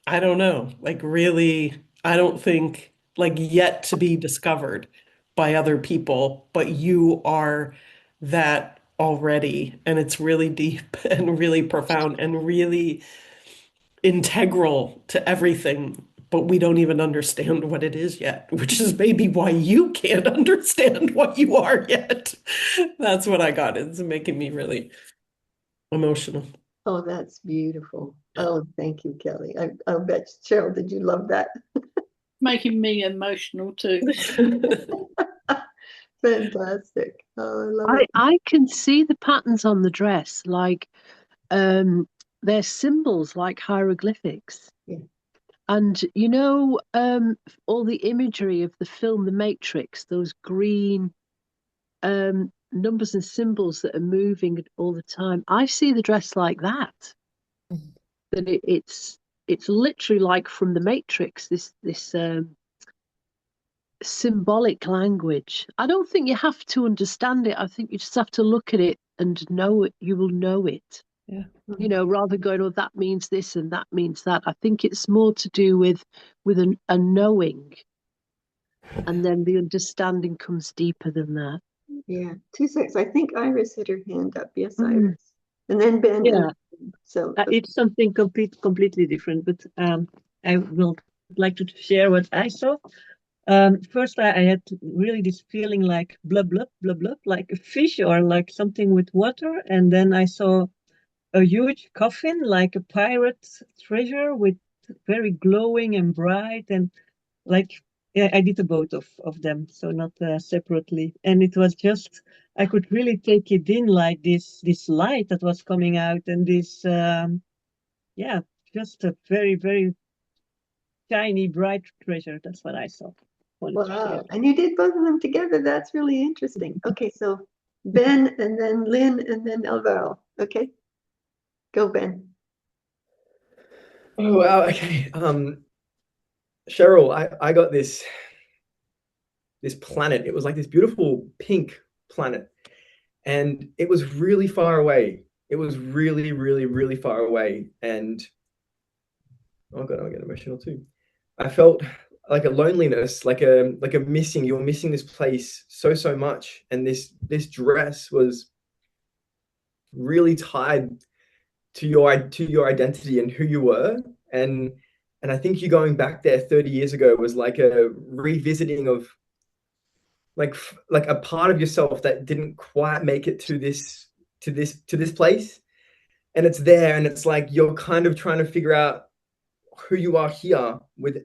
I don't know, like really, I don't think like yet to be discovered by other people, but you are that already. And it's really deep and really profound and really integral to everything, but we don't even understand what it is yet, which is maybe why you can't understand what you are yet. That's what I got. It's making me really emotional. Oh, that's beautiful. Yeah. Oh, thank you, Kelly. I'll bet Cheryl, did you love that? Making me emotional too. Fantastic. Oh, I love it. I can see the patterns on the dress, like they're symbols like hieroglyphics. Yeah. And all the imagery of the film The Matrix, those green numbers and symbols that are moving all the time. I see the dress like that. That it's literally like from The Matrix, this symbolic language. I don't think you have to understand it. I think you just have to look at it and know it. You will know it. Yeah. Rather than going, oh, that means this and that means that. I think it's more to do with a knowing, and then the understanding comes deeper than that. Yeah. 2 seconds. I think Iris had her hand up. Yes, Iris. And then Ben. Yeah. So It's something completely different, but I will like to share what I saw. First, I had really this feeling like blub, blub, blub, blub, like a fish or like something with water. And then I saw a huge coffin, like a pirate treasure with very glowing and bright and like Yeah, I did the both of them, so not separately. And it was just I could really take it in, like this light that was coming out, and this yeah, just a very very shiny bright treasure. That's what I saw. Wanted to share. Wow. And you did both of them together. That's really interesting. Okay, so Ben and then Lynn and then Alvaro. Okay, go Ben. Oh wow, okay. Cheryl, I got this planet. It was like this beautiful pink planet, and it was really far away. It was really, really, really far away. And oh god, I get emotional too. I felt like a loneliness, like a missing. You're missing this place so so much, and this dress was really tied to your identity and who you were. And I think you going back there 30 years ago was like a revisiting of like a part of yourself that didn't quite make it to this place, and it's there, and it's like you're kind of trying to figure out who you are here with,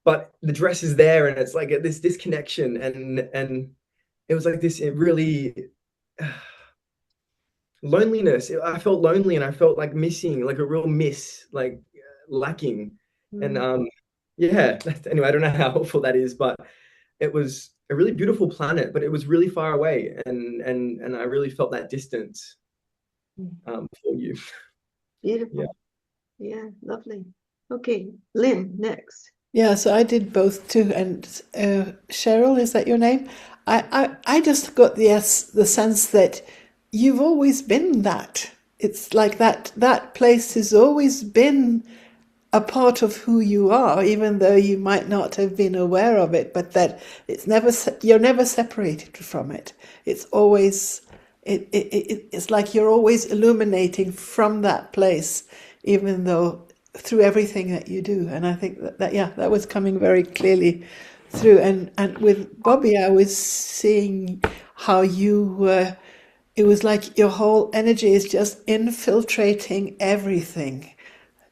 but the dress is there, and it's like this disconnection, and it was like this, it really loneliness. I felt lonely, and I felt like missing, like a real miss, like lacking. And yeah, anyway, I don't know how helpful that is, but it was a really beautiful planet, but it was really far away, and I really felt that distance for you. Beautiful. Yeah, lovely. Okay, Lynn, next. Yeah, so I did both too. And Cheryl, is that your name? I just got the sense that you've always been that. It's like that place has always been a part of who you are, even though you might not have been aware of it, but that you're never separated from it. It's always, it's like you're always illuminating from that place, even though through everything that you do. And I think that was coming very clearly through. And with Bobby, I was seeing how it was like your whole energy is just infiltrating everything,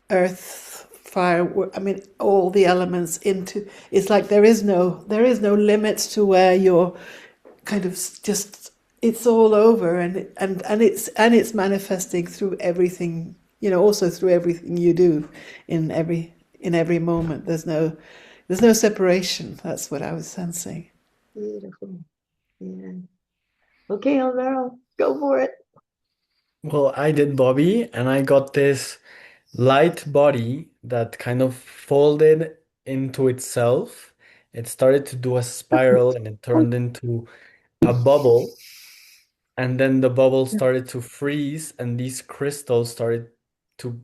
earth, fire, I mean, all the elements into, it's like there is no limits to where you're kind of just, it's all over, and it's manifesting through everything, also through everything you do in every moment. There's no separation. That's what I was sensing. Beautiful. Yeah. Okay, Alvaro, go for it. Well, I did Bobby, and I got this light body that kind of folded into itself. It started to do a spiral, and it turned into a bubble. And then the bubble started to freeze, and these crystals started to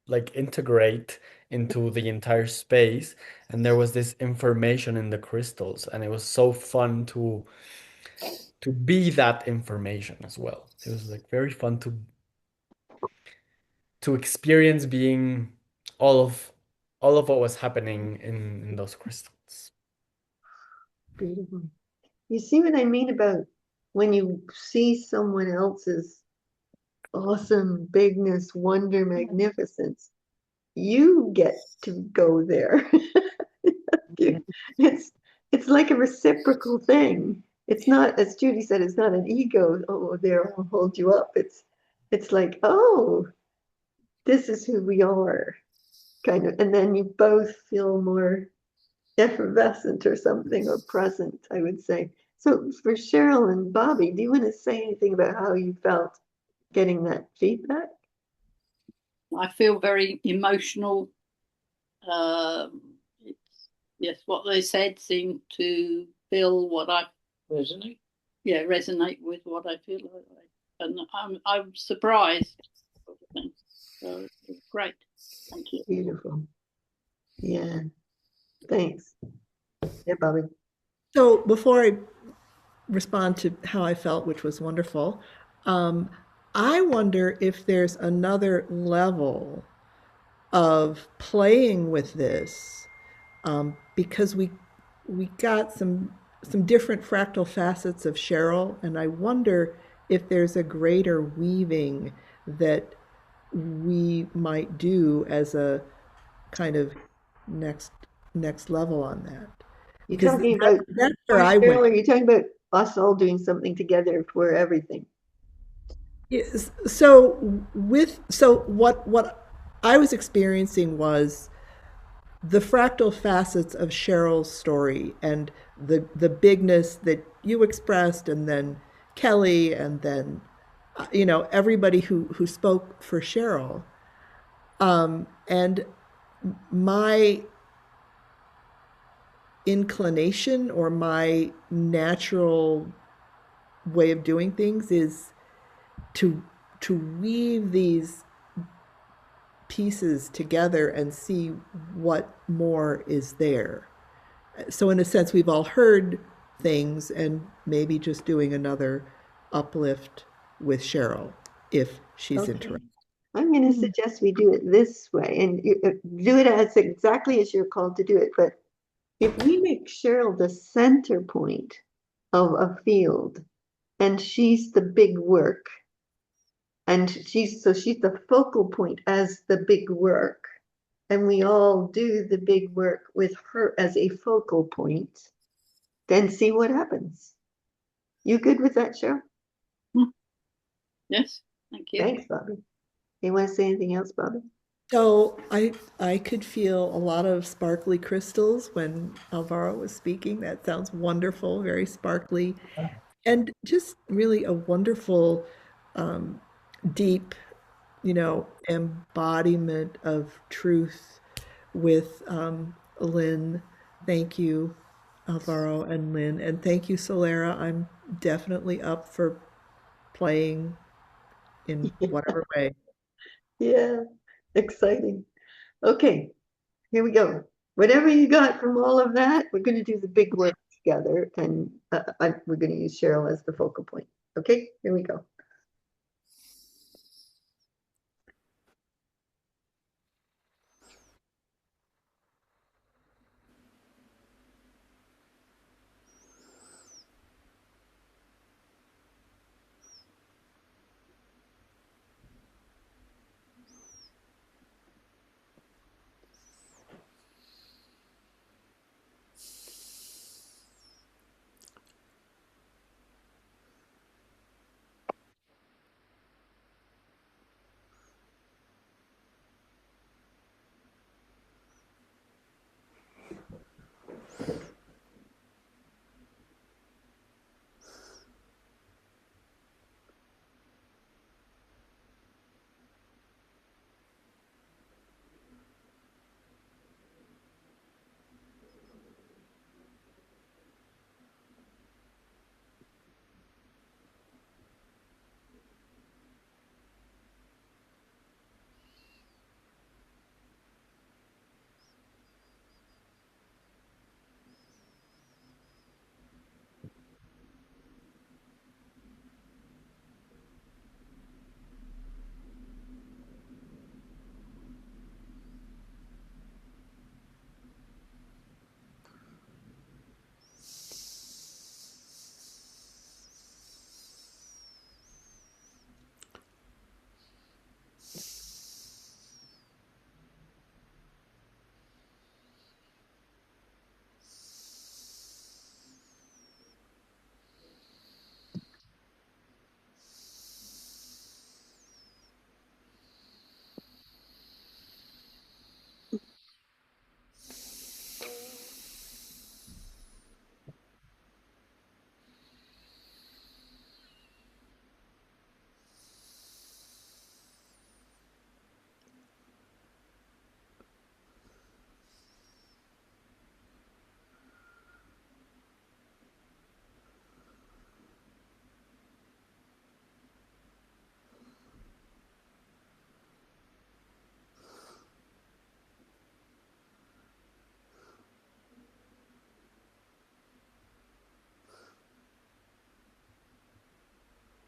like integrate into the entire space. And there was this information in the crystals, and it was so fun to be that information as well. It was like very fun to experience being all of what was happening in those crystals. Beautiful. You see what I mean about when you see someone else's awesome bigness, wonder, magnificence, you get to go there. It's like a reciprocal thing. It's not, as Judy said, it's not an ego. Oh, there, I'll hold you up. It's like, oh, this is who we are, kind of. And then you both feel more effervescent or something, or present, I would say. So for Cheryl and Bobby, do you want to say anything about how you felt getting that feedback? I feel very emotional. Yes, what they said seemed to feel what I resonate. Yeah, resonate with what I feel like, and I'm surprised. So it's great. Thank you. Beautiful. Yeah. Thanks. Yeah, Bobby. So before I respond to how I felt, which was wonderful, I wonder if there's another level of playing with this, because we got some different fractal facets of Cheryl, and I wonder if there's a greater weaving that we might do as a kind of next level on that. You because talking about that's for where I Cheryl, went. or are you talking about us all doing something together for everything? Yes. So what I was experiencing was the fractal facets of Cheryl's story and the bigness that you expressed, and then Kelly, and then everybody who spoke for Cheryl. And my inclination or my natural way of doing things is to weave these pieces together and see what more is there. So in a sense, we've all heard things, and maybe just doing another uplift with Cheryl if she's Okay. interested. I'm going to suggest we do it this way, and do it as exactly as you're called to do it. But if we make Cheryl the center point of a field, and she's the big work, and she's the focal point as the big work, and we all do the big work with her as a focal point, then see what happens. You good with that, Cheryl? Yes, thank you. Thanks, Bobby. You want to say anything else, Bobby? So I could feel a lot of sparkly crystals when Alvaro was speaking. That sounds wonderful, very sparkly, and just really a wonderful, deep, embodiment of truth with Lynn. Thank you, Alvaro and Lynn, and thank you, Solera. I'm definitely up for playing in whatever way. Yeah, exciting. Okay, here we go. Whatever you got from all of that, we're going to do the big work together, and we're going to use Cheryl as the focal point. Okay, here we go.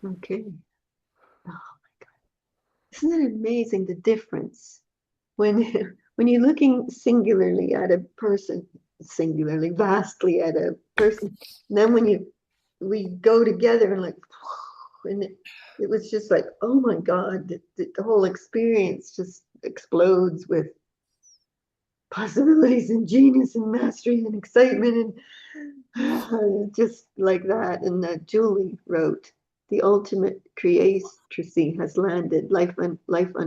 Okay. Oh my God. Isn't it amazing the difference when when you're looking singularly at a person, singularly, vastly at a person, and then when we go together and like, and it was just like, oh my God, the whole experience just explodes with possibilities and genius and mastery and excitement and just like that. And Julie wrote, the ultimate creatrixy has landed. Life on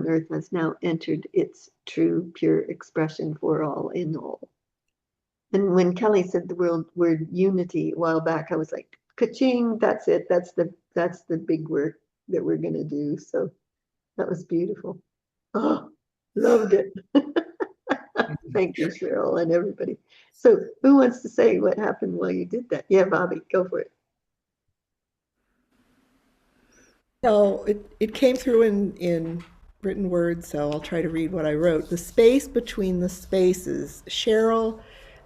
earth has now entered its true, pure expression for all in all. And when Kelly said the word unity a while back, I was like, ka-ching, that's it. That's the big work that we're gonna do. So that was beautiful. Oh, loved it. Thank you, Cheryl, and everybody. So who wants to say what happened while you did that? Yeah, Bobby, go for it. No, it came through in written words, so I'll try to read what I wrote. The space between the spaces, Cheryl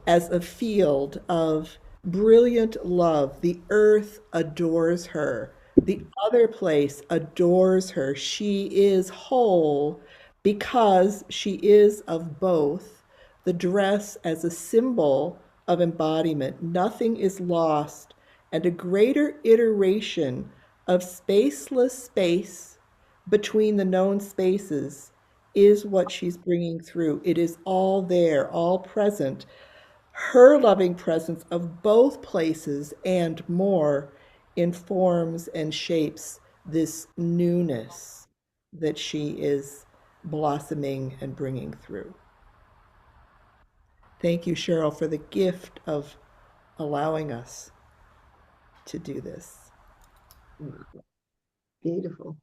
as a field of brilliant love. The earth adores her. The other place adores her. She is whole because she is of both. The dress as a symbol of embodiment. Nothing is lost, and a greater iteration of spaceless space between the known spaces is what she's bringing through. It is all there, all present. Her loving presence of both places and more informs and shapes this newness that she is blossoming and bringing through. Thank you, Cheryl, for the gift of allowing us to do this. Beautiful.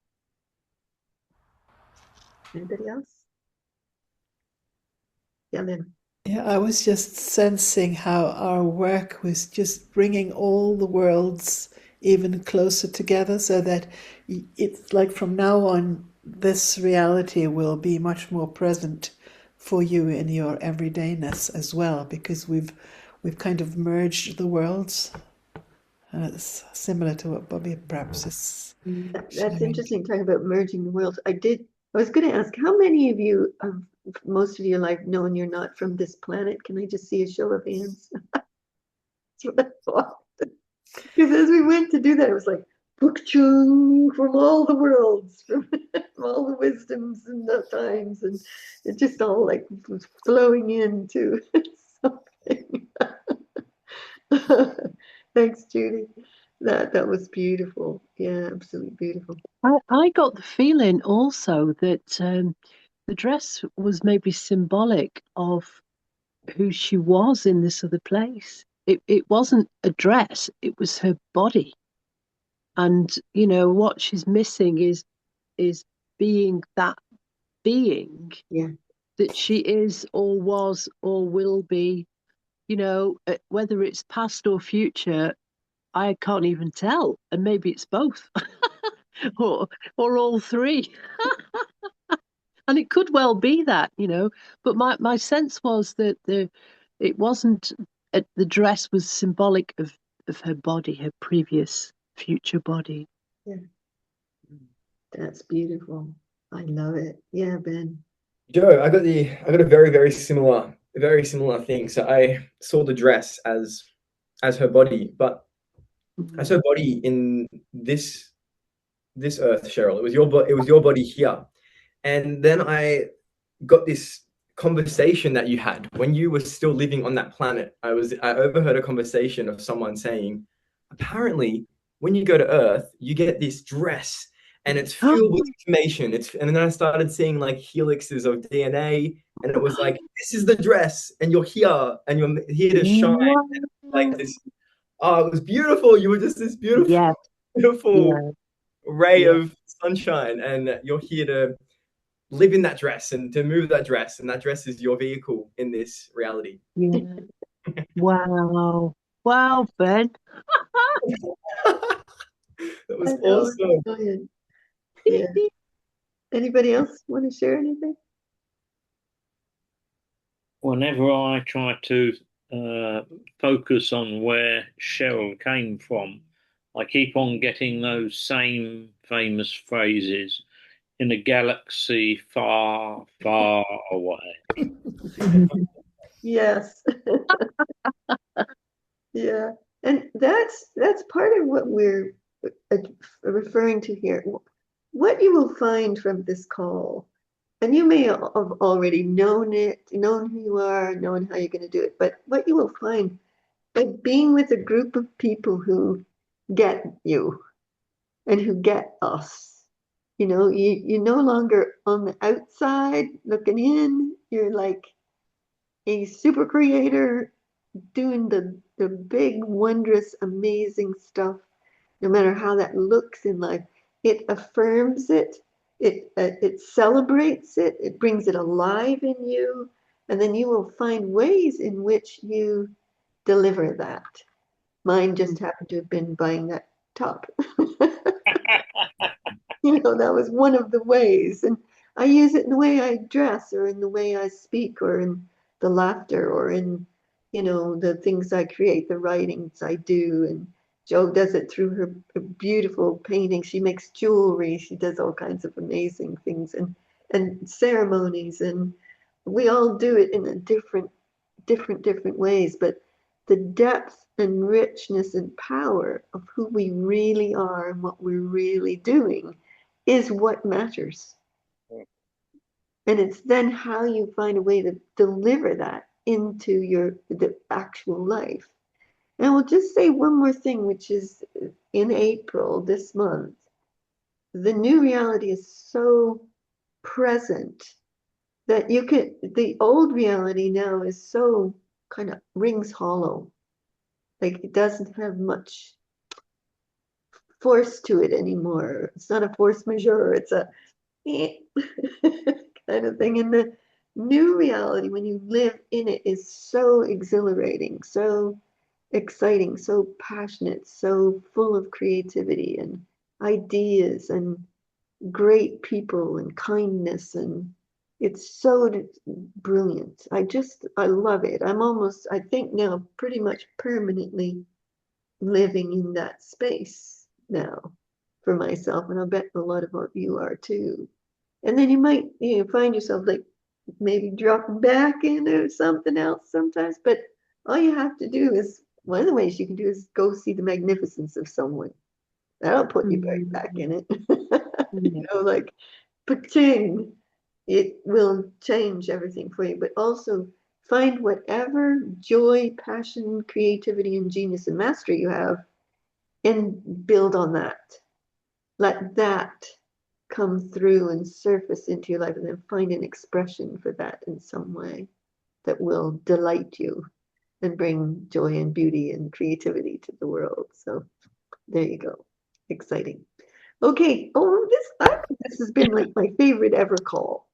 Anybody else? Yeah, then. Yeah, I was just sensing how our work was just bringing all the worlds even closer together so that it's like from now on, this reality will be much more present for you in your everydayness as well, because we've kind of merged the worlds. And it's similar to what Bobby perhaps is That's sharing. interesting, talking about merging the worlds. I was going to ask, how many of you, most of your life, knowing you're not from this planet? Can I just see a show of hands? That's what I thought. Because as we went to do that, it was like, Book-chung from all the worlds, from all the wisdoms and the times, and it just all like was flowing into something. Thanks, Judy. That was beautiful. Yeah, absolutely beautiful. I got the feeling also that the dress was maybe symbolic of who she was in this other place. It wasn't a dress, it was her body. And what she's missing is being that being Yeah. that she is or was or will be. Whether it's past or future, I can't even tell. And maybe it's both. or all three. And it could well be that, but my sense was that it wasn't the dress was symbolic of her body, her previous future body. Yeah. That's beautiful. I love it. Yeah, Ben. Joe, I got a very similar thing. So I saw the dress as her body, but as her body in this earth, Cheryl. It was your body here. And then I got this conversation that you had when you were still living on that planet. I overheard a conversation of someone saying, apparently, when you go to Earth, you get this dress and it's filled with information. And then I started seeing like helixes of DNA, and it was like, this is the dress, and you're here, and you're here to shine. Like this. Oh, it was beautiful. You were just this beautiful, beautiful ray of sunshine, and you're here to live in that dress and to move that dress, and that dress is your vehicle in this reality. Yeah. Wow, Ben. That was awesome. Yeah. Anybody else want to share anything? Whenever I try to focus on where Cheryl came from, I keep on getting those same famous phrases in a galaxy far, far away. Yes. Yeah. And that's part of what we're referring to here. What you will find from this call and you may have already known it, known who you are, known how you're going to do it. But what you will find by being with a group of people who get you and who get us, you're no longer on the outside looking in. You're like a super creator doing the big, wondrous, amazing stuff, no matter how that looks in life. It affirms it, it celebrates it, it brings it alive in you, and then you will find ways in which you deliver that. Mine just happened to have been buying that top. That was one of the ways. And I use it in the way I dress or in the way I speak or in the laughter or in, the things I create, the writings I do. And Jo does it through her beautiful painting. She makes jewelry. She does all kinds of amazing things and ceremonies. And we all do it in a different ways. But the depth and richness and power of who we really are and what we're really doing is what matters. And it's then how you find a way to deliver that into the actual life. And I will just say one more thing, which is in April this month, the new reality is so present that the old reality now is so kind of rings hollow. Like it doesn't have much force to it anymore. It's not a force majeure. It's a kind of thing. And the new reality, when you live in it, is so exhilarating, so exciting, so passionate, so full of creativity and ideas and great people and kindness. And it's so brilliant. I love it. I think now pretty much permanently living in that space now for myself. And I bet a lot of you are too. And then you might find yourself like maybe dropping back into something else sometimes. But all you have to do is, one of the ways you can do is go see the magnificence of someone. That'll put you right back in it. Like, pa-ching, it will change everything for you. But also find whatever joy, passion, creativity, and genius and mastery you have and build on that. Let that come through and surface into your life, and then find an expression for that in some way that will delight you and bring joy and beauty and creativity to the world. So there you go. Exciting. Okay. I think this has been like my favorite ever call.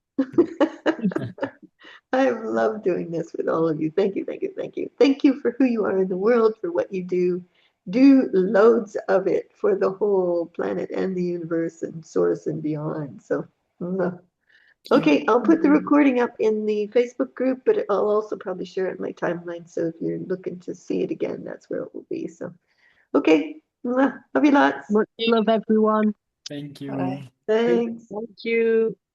I've loved doing this with all of you. Thank you, thank you, thank you. Thank you for who you are in the world, for what you do. Do loads of it for the whole planet and the universe and source and beyond. So, okay, I'll put the recording up in the Facebook group, but I'll also probably share it in my timeline. So if you're looking to see it again, that's where it will be. So, okay, love you lots. Much love, everyone. Thank you. Bye. Thanks. Thank you.